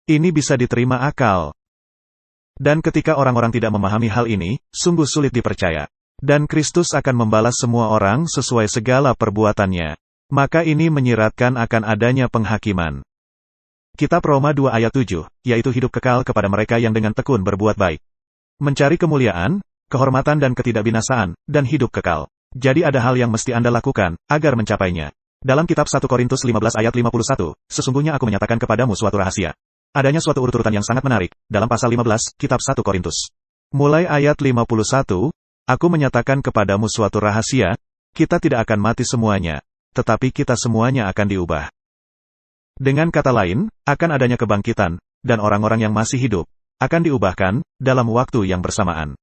Ini bisa diterima akal. Dan ketika orang-orang tidak memahami hal ini, sungguh sulit dipercaya. Dan Kristus akan membalas semua orang sesuai segala perbuatannya. Maka ini menyiratkan akan adanya penghakiman. Kitab Roma 2 ayat 7, yaitu hidup kekal kepada mereka yang dengan tekun berbuat baik. Mencari kemuliaan, kehormatan dan ketidakbinasaan, dan hidup kekal. Jadi ada hal yang mesti Anda lakukan, agar mencapainya. Dalam kitab 1 Korintus 15 ayat 51, sesungguhnya aku menyatakan kepadamu suatu rahasia. Adanya suatu urut-urutan yang sangat menarik, dalam pasal 15, kitab 1 Korintus. Mulai ayat 51, aku menyatakan kepadamu suatu rahasia, kita tidak akan mati semuanya, tetapi kita semuanya akan diubah. Dengan kata lain, akan adanya kebangkitan, dan orang-orang yang masih hidup, akan diubahkan, dalam waktu yang bersamaan.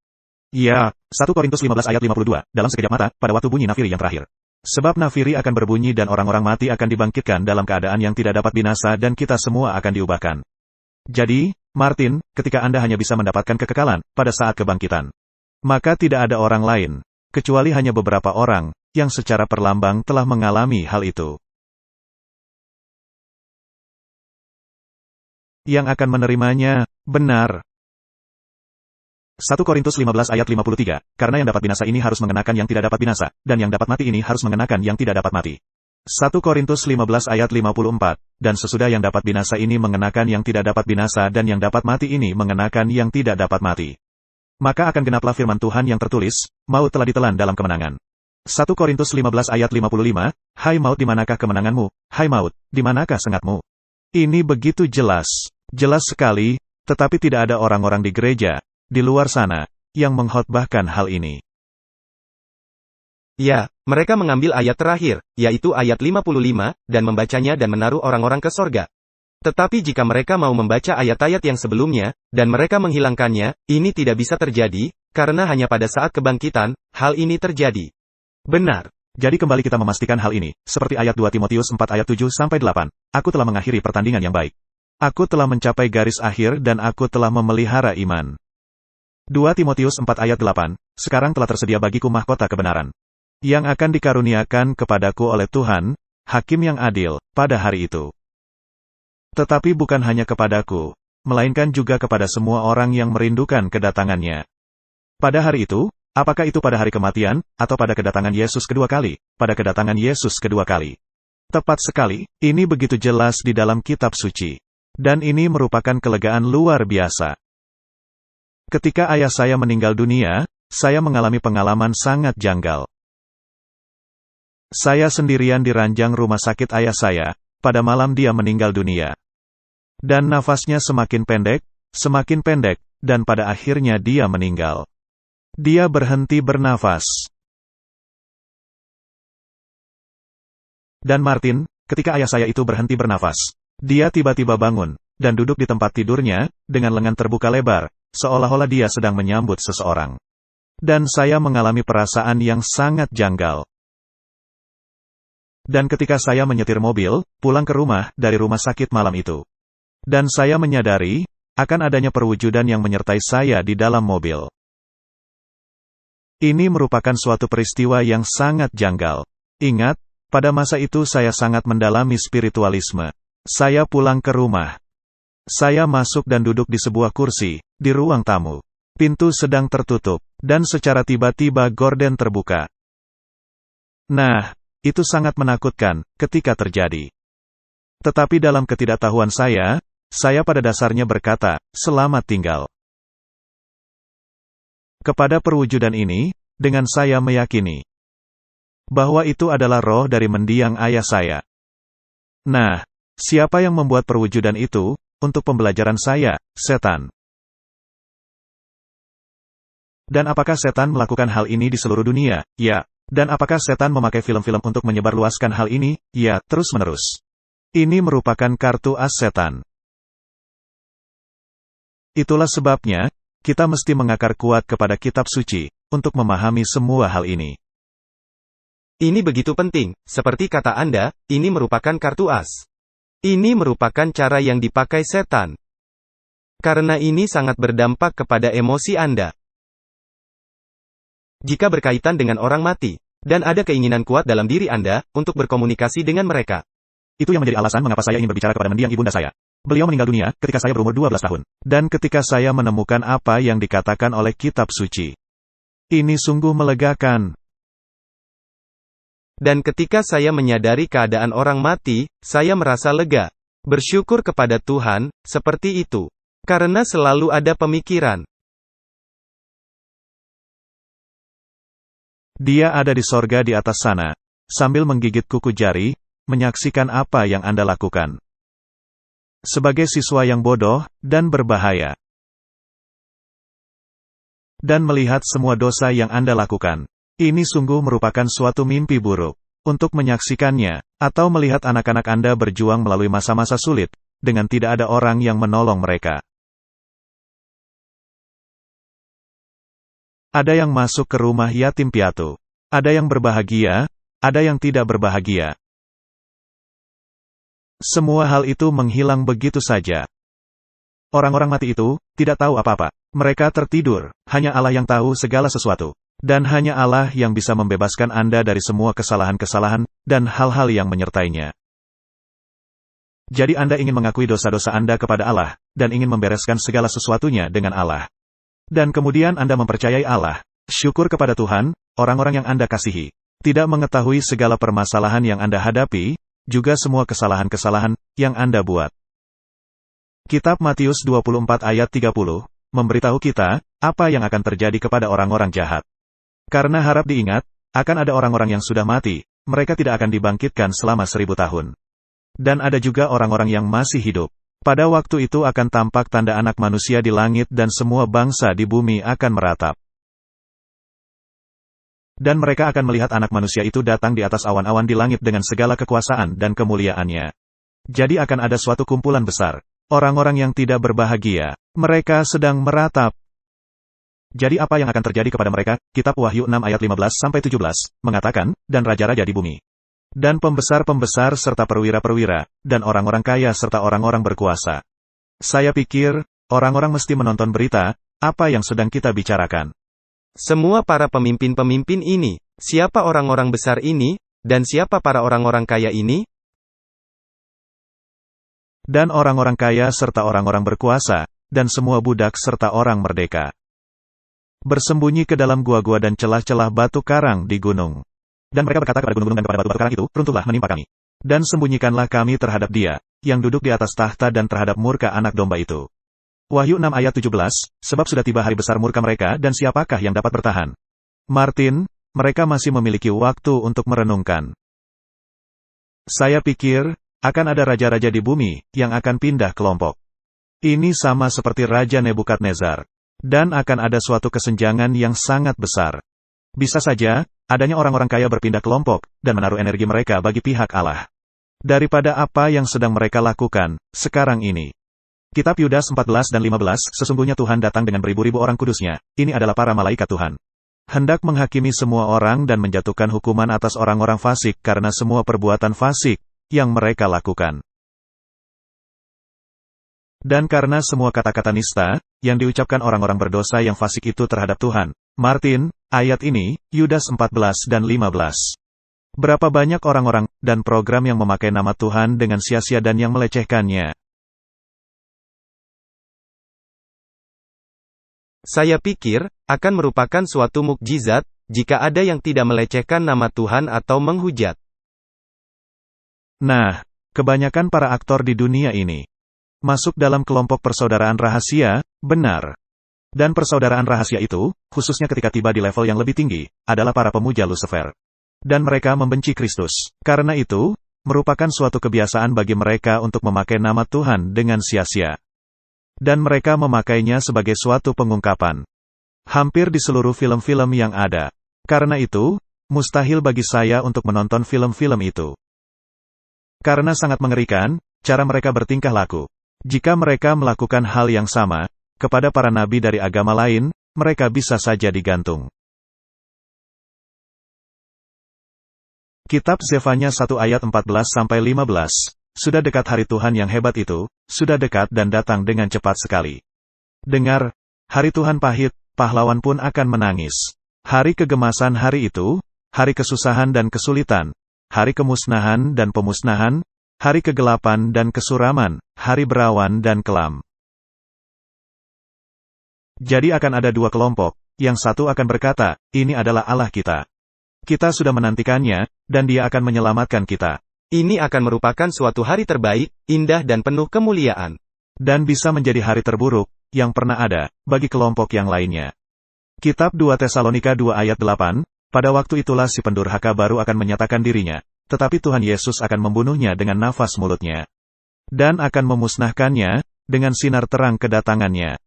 Ya, 1 Korintus 15 ayat 52, dalam sekejap mata, pada waktu bunyi nafiri yang terakhir. Sebab nafiri akan berbunyi dan orang-orang mati akan dibangkitkan dalam keadaan yang tidak dapat binasa dan kita semua akan diubahkan. Jadi, Martin, ketika Anda hanya bisa mendapatkan kekekalan, pada saat kebangkitan, maka tidak ada orang lain, kecuali hanya beberapa orang, yang secara perlambang telah mengalami hal itu. Yang akan menerimanya, benar. 1 Korintus 15 ayat 53, karena yang dapat binasa ini harus mengenakan yang tidak dapat binasa, dan yang dapat mati ini harus mengenakan yang tidak dapat mati. 1 Korintus 15 ayat 54, dan sesudah yang dapat binasa ini mengenakan yang tidak dapat binasa dan yang dapat mati ini mengenakan yang tidak dapat mati. Maka akan genaplah firman Tuhan yang tertulis, maut telah ditelan dalam kemenangan. 1 Korintus 15 ayat 55, hai maut di manakah kemenanganmu, hai maut, di manakah sengatmu? Ini begitu jelas, jelas sekali, tetapi tidak ada orang-orang di gereja, di luar sana, yang mengkhotbahkan hal ini. Ya, mereka mengambil ayat terakhir, yaitu ayat 55, dan membacanya dan menaruh orang-orang ke sorga. Tetapi jika mereka mau membaca ayat-ayat yang sebelumnya, dan mereka menghilangkannya, ini tidak bisa terjadi, karena hanya pada saat kebangkitan, hal ini terjadi. Benar. Jadi kembali kita memastikan hal ini, seperti ayat 2 Timotius 4 ayat 7-8, aku telah mengakhiri pertandingan yang baik. Aku telah mencapai garis akhir dan aku telah memelihara iman. 2 Timotius 4 ayat 8, sekarang telah tersedia bagiku mahkota kebenaran, yang akan dikaruniakan kepadaku oleh Tuhan, Hakim yang adil, pada hari itu. Tetapi bukan hanya kepadaku, melainkan juga kepada semua orang yang merindukan kedatangannya. Pada hari itu, apakah itu pada hari kematian, atau pada kedatangan Yesus kedua kali? Pada kedatangan Yesus kedua kali. Tepat sekali, ini begitu jelas di dalam kitab suci. Dan ini merupakan kelegaan luar biasa. Ketika ayah saya meninggal dunia, saya mengalami pengalaman sangat janggal. Saya sendirian di ranjang rumah sakit ayah saya, pada malam dia meninggal dunia. Dan nafasnya semakin pendek, dan pada akhirnya dia meninggal. Dia berhenti bernafas. Dan Martin, ketika ayah saya itu berhenti bernafas, dia tiba-tiba bangun, dan duduk di tempat tidurnya, dengan lengan terbuka lebar, seolah-olah dia sedang menyambut seseorang. Dan saya mengalami perasaan yang sangat janggal. Dan ketika saya menyetir mobil, pulang ke rumah, dari rumah sakit malam itu. Dan saya menyadari, akan adanya perwujudan yang menyertai saya di dalam mobil. Ini merupakan suatu peristiwa yang sangat janggal. Ingat, pada masa itu saya sangat mendalami spiritualisme. Saya pulang ke rumah. Saya masuk dan duduk di sebuah kursi, di ruang tamu. Pintu sedang tertutup, dan secara tiba-tiba gorden terbuka. Nah, itu sangat menakutkan, ketika terjadi. Tetapi dalam ketidaktahuan saya pada dasarnya berkata, selamat tinggal. Kepada perwujudan ini, dengan saya meyakini bahwa itu adalah roh dari mendiang ayah saya. Nah, siapa yang membuat perwujudan itu? Untuk pembelajaran saya, setan. Dan apakah setan melakukan hal ini di seluruh dunia? Ya. Dan apakah setan memakai film-film untuk menyebarluaskan hal ini? Ya, terus-menerus. Ini merupakan kartu as setan. Itulah sebabnya, kita mesti mengakar kuat kepada kitab suci, untuk memahami semua hal ini. Ini begitu penting, seperti kata Anda, ini merupakan kartu as. Ini merupakan cara yang dipakai setan. Karena ini sangat berdampak kepada emosi Anda. Jika berkaitan dengan orang mati, dan ada keinginan kuat dalam diri Anda, untuk berkomunikasi dengan mereka. Itu yang menjadi alasan mengapa saya ingin berbicara kepada mendiang ibunda saya. Beliau meninggal dunia, ketika saya berumur 12 tahun. Dan ketika saya menemukan apa yang dikatakan oleh kitab suci. Ini sungguh melegakan. Dan ketika saya menyadari keadaan orang mati, saya merasa lega. Bersyukur kepada Tuhan, seperti itu. Karena selalu ada pemikiran. Dia ada di sorga di atas sana, sambil menggigit kuku jari, menyaksikan apa yang Anda lakukan. Sebagai siswa yang bodoh, dan berbahaya. Dan melihat semua dosa yang Anda lakukan. Ini sungguh merupakan suatu mimpi buruk. Untuk menyaksikannya, atau melihat anak-anak Anda berjuang melalui masa-masa sulit, dengan tidak ada orang yang menolong mereka. Ada yang masuk ke rumah yatim piatu. Ada yang berbahagia, ada yang tidak berbahagia. Semua hal itu menghilang begitu saja. Orang-orang mati itu tidak tahu apa-apa. Mereka tertidur, hanya Allah yang tahu segala sesuatu. Dan hanya Allah yang bisa membebaskan Anda dari semua kesalahan-kesalahan, dan hal-hal yang menyertainya. Jadi Anda ingin mengakui dosa-dosa Anda kepada Allah, dan ingin membereskan segala sesuatunya dengan Allah. Dan kemudian Anda mempercayai Allah. Syukur kepada Tuhan, orang-orang yang Anda kasihi. Tidak mengetahui segala permasalahan yang Anda hadapi, juga semua kesalahan-kesalahan yang Anda buat. Kitab Matius 24 ayat 30, memberitahu kita, apa yang akan terjadi kepada orang-orang jahat. Karena harap diingat, akan ada orang-orang yang sudah mati, mereka tidak akan dibangkitkan selama 1000 tahun. Dan ada juga orang-orang yang masih hidup. Pada waktu itu akan tampak tanda anak manusia di langit dan semua bangsa di bumi akan meratap. Dan mereka akan melihat anak manusia itu datang di atas awan-awan di langit dengan segala kekuasaan dan kemuliaannya. Jadi akan ada suatu kumpulan besar. Orang-orang yang tidak berbahagia. Mereka sedang meratap. Jadi apa yang akan terjadi kepada mereka? Kitab Wahyu 6 ayat 15-17, mengatakan, dan raja-raja di bumi. Dan pembesar-pembesar serta perwira-perwira, dan orang-orang kaya serta orang-orang berkuasa. Saya pikir, orang-orang mesti menonton berita, apa yang sedang kita bicarakan. Semua para pemimpin-pemimpin ini, siapa orang-orang besar ini, dan siapa para orang-orang kaya ini? Dan orang-orang kaya serta orang-orang berkuasa, dan semua budak serta orang merdeka. Bersembunyi ke dalam gua-gua dan celah-celah batu karang di gunung. Dan mereka berkata kepada gunung-gunung dan kepada batu-batu karang itu, runtuhlah menimpa kami. Dan sembunyikanlah kami terhadap dia, yang duduk di atas tahta dan terhadap murka anak domba itu. Wahyu 6 ayat 17, sebab sudah tiba hari besar murka mereka dan siapakah yang dapat bertahan? Martin, mereka masih memiliki waktu untuk merenungkan. Saya pikir, akan ada raja-raja di bumi, yang akan pindah kelompok. Ini sama seperti Raja Nebukadnezar. Dan akan ada suatu kesenjangan yang sangat besar. Bisa saja, adanya orang-orang kaya berpindah kelompok, dan menaruh energi mereka bagi pihak Allah. Daripada apa yang sedang mereka lakukan, sekarang ini. Kitab Yudas 14 dan 15, sesungguhnya Tuhan datang dengan beribu-ribu orang kudusnya, ini adalah para malaikat Tuhan. Hendak menghakimi semua orang dan menjatuhkan hukuman atas orang-orang fasik karena semua perbuatan fasik yang mereka lakukan. Dan karena semua kata-kata nista, yang diucapkan orang-orang berdosa yang fasik itu terhadap Tuhan. Martin, Ayat ini, Yudas 14 dan 15. Berapa banyak orang-orang dan program yang memakai nama Tuhan dengan sia-sia dan yang melecehkannya. Saya pikir, akan merupakan suatu mukjizat, jika ada yang tidak melecehkan nama Tuhan atau menghujat. Nah, kebanyakan para aktor di dunia ini masuk dalam kelompok persaudaraan rahasia, benar. Dan persaudaraan rahasia itu, khususnya ketika tiba di level yang lebih tinggi, adalah para pemuja Lucifer. Dan mereka membenci Kristus. Karena itu, merupakan suatu kebiasaan bagi mereka untuk memakai nama Tuhan dengan sia-sia. Dan mereka memakainya sebagai suatu pengungkapan. Hampir di seluruh film-film yang ada. Karena itu, mustahil bagi saya untuk menonton film-film itu. Karena sangat mengerikan, cara mereka bertingkah laku. Jika mereka melakukan hal yang sama, kepada para nabi dari agama lain, mereka bisa saja digantung. Kitab Zefanya 1 ayat 14-15. Sudah dekat hari Tuhan yang hebat itu, sudah dekat dan datang dengan cepat sekali. Dengar, hari Tuhan pahit, pahlawan pun akan menangis. Hari kegemasan hari itu, hari kesusahan dan kesulitan, hari kemusnahan dan pemusnahan, hari kegelapan dan kesuraman, hari berawan dan kelam. Jadi akan ada dua kelompok, yang satu akan berkata, ini adalah Allah kita. Kita sudah menantikannya, dan Dia akan menyelamatkan kita. Ini akan merupakan suatu hari terbaik, indah dan penuh kemuliaan. Dan bisa menjadi hari terburuk, yang pernah ada, bagi kelompok yang lainnya. Kitab 2 Tesalonika 2 ayat 8, pada waktu itulah si pendurhaka baru akan menyatakan dirinya, tetapi Tuhan Yesus akan membunuhnya dengan nafas mulutnya. Dan akan memusnahkannya, dengan sinar terang kedatangannya.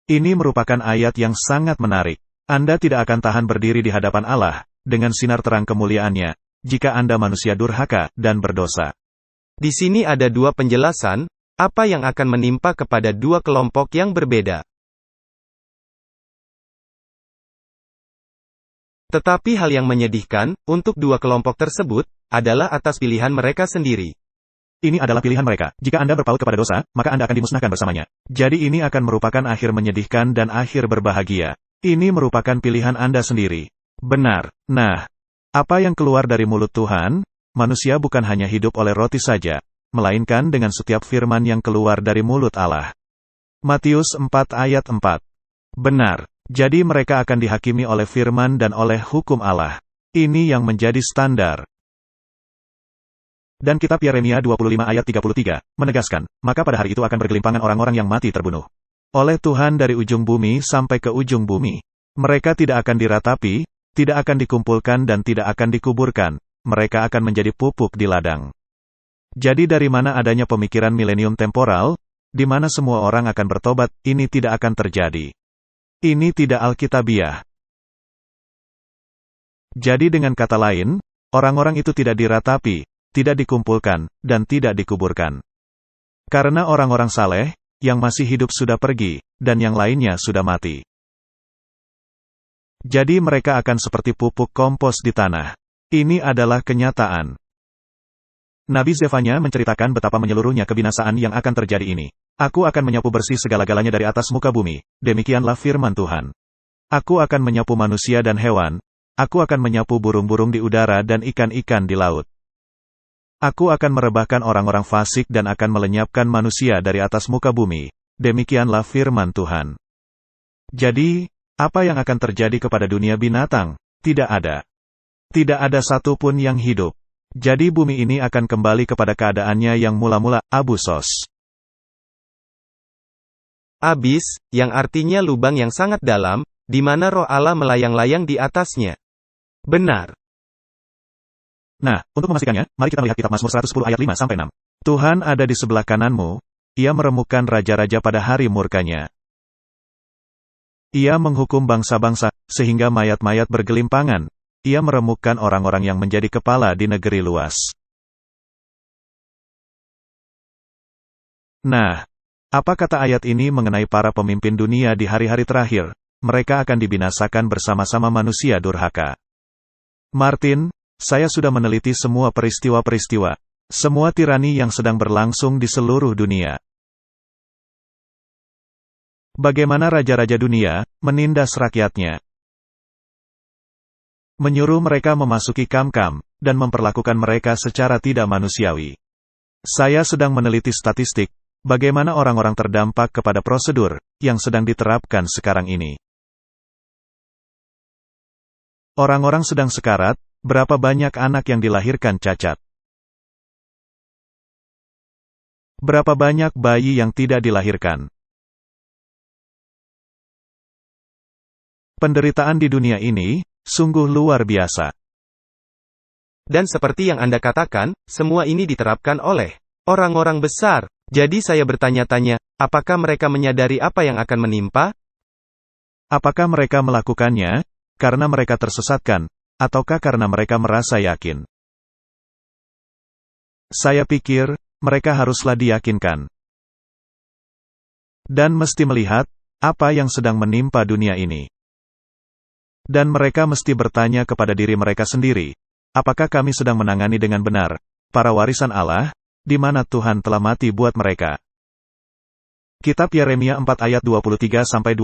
Ini merupakan ayat yang sangat menarik. Anda tidak akan tahan berdiri di hadapan Allah, dengan sinar terang kemuliaannya, jika Anda manusia durhaka dan berdosa. Di sini ada dua penjelasan, apa yang akan menimpa kepada dua kelompok yang berbeda. Tetapi hal yang menyedihkan, untuk dua kelompok tersebut, adalah atas pilihan mereka sendiri. Ini adalah pilihan mereka. Jika Anda berpaut kepada dosa, maka Anda akan dimusnahkan bersamanya. Jadi ini akan merupakan akhir menyedihkan dan akhir berbahagia. Ini merupakan pilihan Anda sendiri. Benar. Nah, apa yang keluar dari mulut Tuhan, manusia bukan hanya hidup oleh roti saja, melainkan dengan setiap firman yang keluar dari mulut Allah. Matius 4 ayat 4. Benar. Jadi mereka akan dihakimi oleh firman dan oleh hukum Allah. Ini yang menjadi standar. Dan kitab Yeremia 25 ayat 33, menegaskan, maka pada hari itu akan bergelimpangan orang-orang yang mati terbunuh oleh Tuhan dari ujung bumi sampai ke ujung bumi. Mereka tidak akan diratapi, tidak akan dikumpulkan dan tidak akan dikuburkan. Mereka akan menjadi pupuk di ladang. Jadi dari mana adanya pemikiran milenium temporal, di mana semua orang akan bertobat, ini tidak akan terjadi. Ini tidak alkitabiah. Jadi dengan kata lain, orang-orang itu tidak diratapi, tidak dikumpulkan, dan tidak dikuburkan. Karena orang-orang saleh, yang masih hidup sudah pergi, dan yang lainnya sudah mati. Jadi mereka akan seperti pupuk kompos di tanah. Ini adalah kenyataan. Nabi Zefanya menceritakan betapa menyeluruhnya kebinasaan yang akan terjadi ini. Aku akan menyapu bersih segala-galanya dari atas muka bumi, demikianlah firman Tuhan. Aku akan menyapu manusia dan hewan, aku akan menyapu burung-burung di udara dan ikan-ikan di laut. Aku akan merebahkan orang-orang fasik dan akan melenyapkan manusia dari atas muka bumi. Demikianlah firman Tuhan. Jadi, apa yang akan terjadi kepada dunia binatang? Tidak ada. Tidak ada satupun yang hidup. Jadi bumi ini akan kembali kepada keadaannya yang mula-mula, abusos. Abis, yang artinya lubang yang sangat dalam, di mana roh Allah melayang-layang di atasnya. Benar. Nah, untuk memastikannya, mari kita melihat kitab Mazmur 110 ayat 5-6. Tuhan ada di sebelah kananmu, Ia meremukkan raja-raja pada hari murkanya. Ia menghukum bangsa-bangsa, sehingga mayat-mayat bergelimpangan. Ia meremukkan orang-orang yang menjadi kepala di negeri luas. Nah, apa kata ayat ini mengenai para pemimpin dunia di hari-hari terakhir? Mereka akan dibinasakan bersama-sama manusia durhaka. Martin, saya sudah meneliti semua peristiwa-peristiwa, semua tirani yang sedang berlangsung di seluruh dunia. Bagaimana raja-raja dunia menindas rakyatnya. menyuruh mereka memasuki kam-kam, dan memperlakukan mereka secara tidak manusiawi. Saya sedang meneliti statistik, bagaimana orang-orang terdampak kepada prosedur yang sedang diterapkan sekarang ini. Orang-orang sedang sekarat, berapa banyak anak yang dilahirkan cacat? Berapa banyak bayi yang tidak dilahirkan? Penderitaan di dunia ini sungguh luar biasa. Dan seperti yang Anda katakan, semua ini diterapkan oleh orang-orang besar. Jadi saya bertanya-tanya, apakah mereka menyadari apa yang akan menimpa? Apakah mereka melakukannya karena mereka tersesatkan, ataukah karena mereka merasa yakin? Saya pikir, mereka haruslah diyakinkan. Dan mesti melihat apa yang sedang menimpa dunia ini. Dan mereka mesti bertanya kepada diri mereka sendiri, apakah kami sedang menangani dengan benar para warisan Allah, di mana Tuhan telah mati buat mereka? Kitab Yeremia 4 ayat 23-28.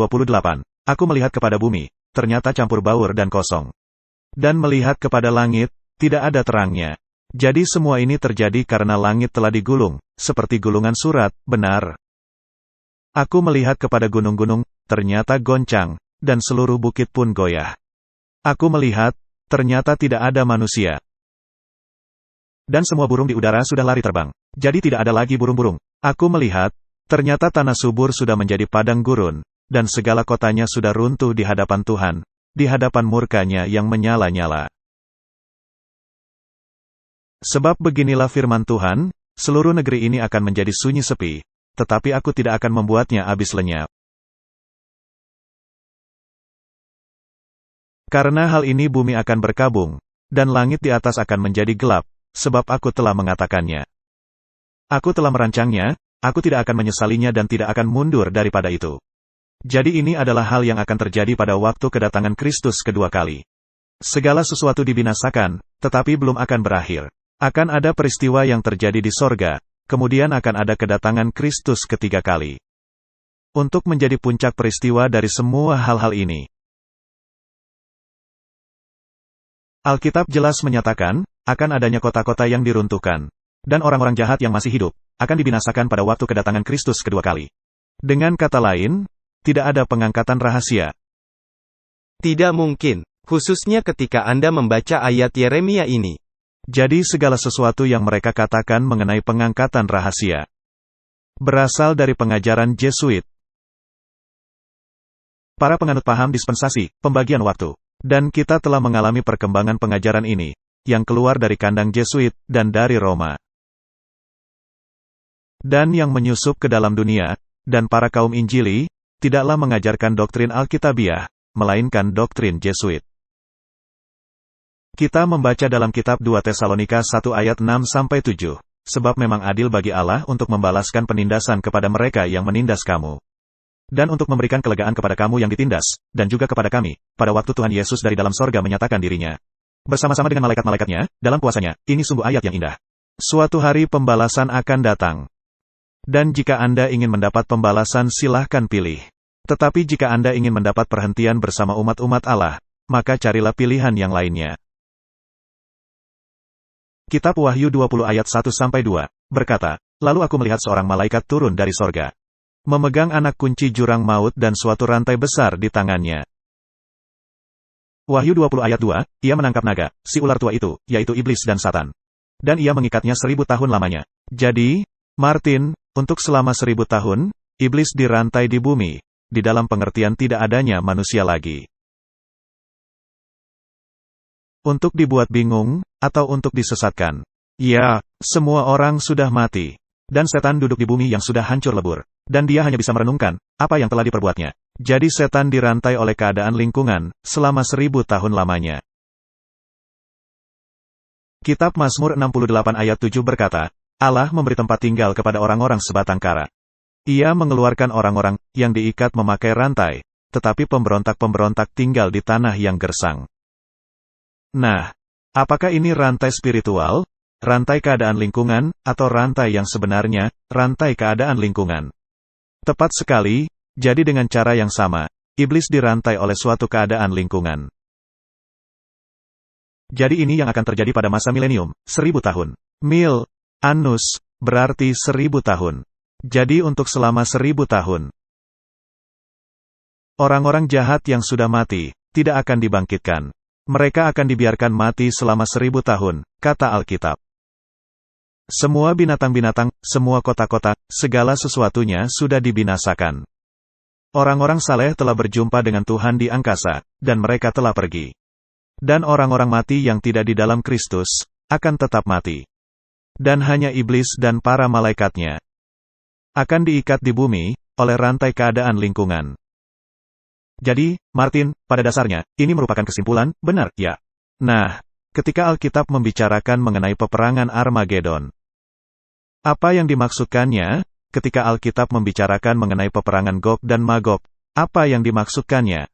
Aku melihat kepada bumi, ternyata campur baur dan kosong. Dan melihat kepada langit, tidak ada terangnya. Jadi semua ini terjadi karena langit telah digulung, seperti gulungan surat, benar. Aku melihat kepada gunung-gunung, ternyata goncang, dan seluruh bukit pun goyah. Aku melihat, ternyata tidak ada manusia. Dan semua burung di udara sudah lari terbang. Jadi tidak ada lagi burung-burung. Aku melihat, ternyata tanah subur sudah menjadi padang gurun, dan segala kotanya sudah runtuh di hadapan Tuhan, di hadapan murkanya yang menyala-nyala. Sebab beginilah firman Tuhan, seluruh negeri ini akan menjadi sunyi sepi, tetapi aku tidak akan membuatnya habis lenyap. Karena hal ini bumi akan berkabung, dan langit di atas akan menjadi gelap, sebab aku telah mengatakannya. Aku telah merancangnya, aku tidak akan menyesalinya dan tidak akan mundur daripada itu. Jadi ini adalah hal yang akan terjadi pada waktu kedatangan Kristus kedua kali. Segala sesuatu dibinasakan, tetapi belum akan berakhir. Akan ada peristiwa yang terjadi di sorga, kemudian akan ada kedatangan Kristus ketiga kali. Untuk menjadi puncak peristiwa dari semua hal-hal ini, Alkitab jelas menyatakan, akan adanya kota-kota yang diruntuhkan. Dan orang-orang jahat yang masih hidup, akan dibinasakan pada waktu kedatangan Kristus kedua kali. Dengan kata lain, tidak ada pengangkatan rahasia. Tidak mungkin, khususnya ketika Anda membaca ayat Yeremia ini. Jadi segala sesuatu yang mereka katakan mengenai pengangkatan rahasia berasal dari pengajaran Jesuit. Para penganut paham dispensasi, pembagian waktu. Dan kita telah mengalami perkembangan pengajaran ini, yang keluar dari kandang Jesuit, dan dari Roma. Dan yang menyusup ke dalam dunia, dan para kaum Injili, tidaklah mengajarkan doktrin Alkitabiah, melainkan doktrin Jesuit. Kita membaca dalam kitab 2 Tesalonika 1 ayat 6-7, sebab memang adil bagi Allah untuk membalaskan penindasan kepada mereka yang menindas kamu. Dan untuk memberikan kelegaan kepada kamu yang ditindas, dan juga kepada kami, pada waktu Tuhan Yesus dari dalam sorga menyatakan dirinya. Bersama-sama dengan malaikat-malaikatnya, dalam kuasanya, ini sungguh ayat yang indah. Suatu hari pembalasan akan datang. Dan jika Anda ingin mendapat pembalasan silahkan pilih. Tetapi jika Anda ingin mendapat perhentian bersama umat-umat Allah, maka carilah pilihan yang lainnya. Kitab Wahyu 20 ayat 1-2, berkata, Lalu aku melihat seorang malaikat turun dari sorga, memegang anak kunci jurang maut dan suatu rantai besar di tangannya. Wahyu 20 ayat 2, ia menangkap naga, si ular tua itu, yaitu iblis dan Satan. Dan ia mengikatnya 1000 tahun lamanya. Jadi, Martin, untuk selama 1000 tahun, iblis dirantai di bumi, di dalam pengertian tidak adanya manusia lagi. Untuk dibuat bingung, atau untuk disesatkan. Ya, semua orang sudah mati. Dan setan duduk di bumi yang sudah hancur lebur. Dan dia hanya bisa merenungkan, apa yang telah diperbuatnya. Jadi setan dirantai oleh keadaan lingkungan, selama 1000 tahun lamanya. Kitab Mazmur 68 ayat 7 berkata, Allah memberi tempat tinggal kepada orang-orang sebatang kara. Ia mengeluarkan orang-orang yang diikat memakai rantai, tetapi pemberontak-pemberontak tinggal di tanah yang gersang. Nah, apakah ini rantai spiritual, rantai keadaan lingkungan, atau rantai yang sebenarnya, rantai keadaan lingkungan? Tepat sekali, jadi dengan cara yang sama, iblis dirantai oleh suatu keadaan lingkungan. Jadi ini yang akan terjadi pada masa milenium, 1000 tahun. Mil, annus, berarti 1000 tahun. Jadi untuk selama 1000 tahun. Orang-orang jahat yang sudah mati, tidak akan dibangkitkan. Mereka akan dibiarkan mati selama 1000 tahun, kata Alkitab. Semua binatang-binatang, semua kota-kota, segala sesuatunya sudah dibinasakan. Orang-orang saleh telah berjumpa dengan Tuhan di angkasa, dan mereka telah pergi. Dan orang-orang mati yang tidak di dalam Kristus, akan tetap mati. Dan hanya iblis dan para malaikatnya akan diikat di bumi, oleh rantai keadaan lingkungan. Jadi, Martin, pada dasarnya, ini merupakan kesimpulan, benar, ya. Nah, ketika Alkitab membicarakan mengenai peperangan Armageddon, apa yang dimaksudkannya? Ketika Alkitab membicarakan mengenai peperangan Gog dan Magog, apa yang dimaksudkannya?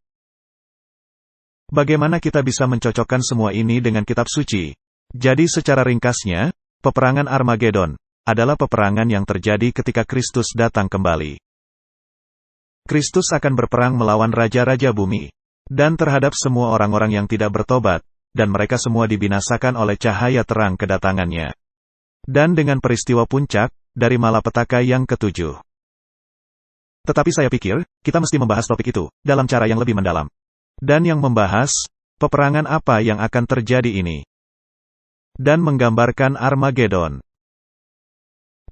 Bagaimana kita bisa mencocokkan semua ini dengan kitab suci? Jadi secara ringkasnya, peperangan Armageddon adalah peperangan yang terjadi ketika Kristus datang kembali. Kristus akan berperang melawan raja-raja bumi, dan terhadap semua orang-orang yang tidak bertobat, dan mereka semua dibinasakan oleh cahaya terang kedatangannya. Dan dengan peristiwa puncak, dari malapetaka yang ketujuh. Tetapi saya pikir, kita mesti membahas topik itu, dalam cara yang lebih mendalam. Dan yang membahas, peperangan apa yang akan terjadi ini. Dan menggambarkan Armageddon.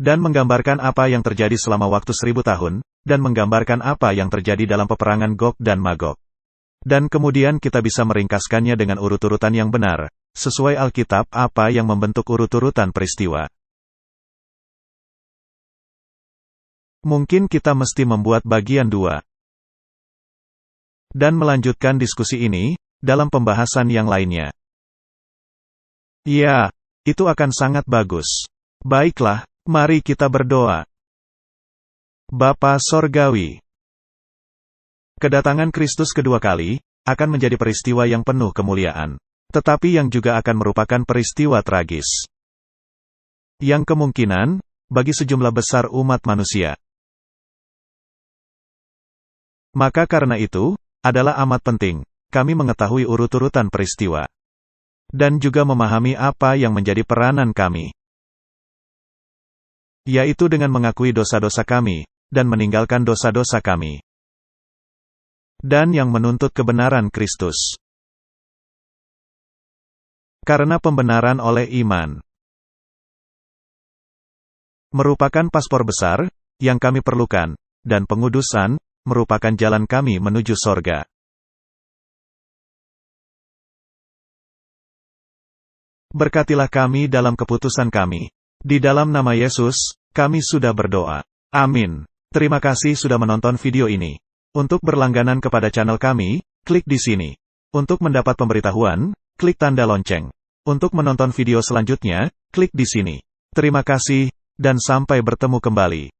Dan menggambarkan apa yang terjadi selama waktu 1000 tahun, dan menggambarkan apa yang terjadi dalam peperangan Gog dan Magog. Dan kemudian kita bisa meringkaskannya dengan urut-urutan yang benar, sesuai Alkitab apa yang membentuk urut-urutan peristiwa. Mungkin kita mesti membuat bagian 2. Dan melanjutkan diskusi ini, dalam pembahasan yang lainnya. Ya, itu akan sangat bagus. Baiklah, mari kita berdoa. Bapa Sorgawi, kedatangan Kristus kedua kali, akan menjadi peristiwa yang penuh kemuliaan. Tetapi yang juga akan merupakan peristiwa tragis. Yang kemungkinan, bagi sejumlah besar umat manusia. Maka karena itu, adalah amat penting, kami mengetahui urut-urutan peristiwa. Dan juga memahami apa yang menjadi peranan kami. Yaitu dengan mengakui dosa-dosa kami, dan meninggalkan dosa-dosa kami. Dan yang menuntut kebenaran Kristus. Karena pembenaran oleh iman. Merupakan paspor besar, yang kami perlukan, dan pengudusan, merupakan jalan kami menuju sorga. Berkatilah kami dalam keputusan kami. Di dalam nama Yesus, kami sudah berdoa. Amin. Terima kasih sudah menonton video ini. Untuk berlangganan kepada channel kami, klik di sini. Untuk mendapat pemberitahuan, klik tanda lonceng. Untuk menonton video selanjutnya, klik di sini. Terima kasih, dan sampai bertemu kembali.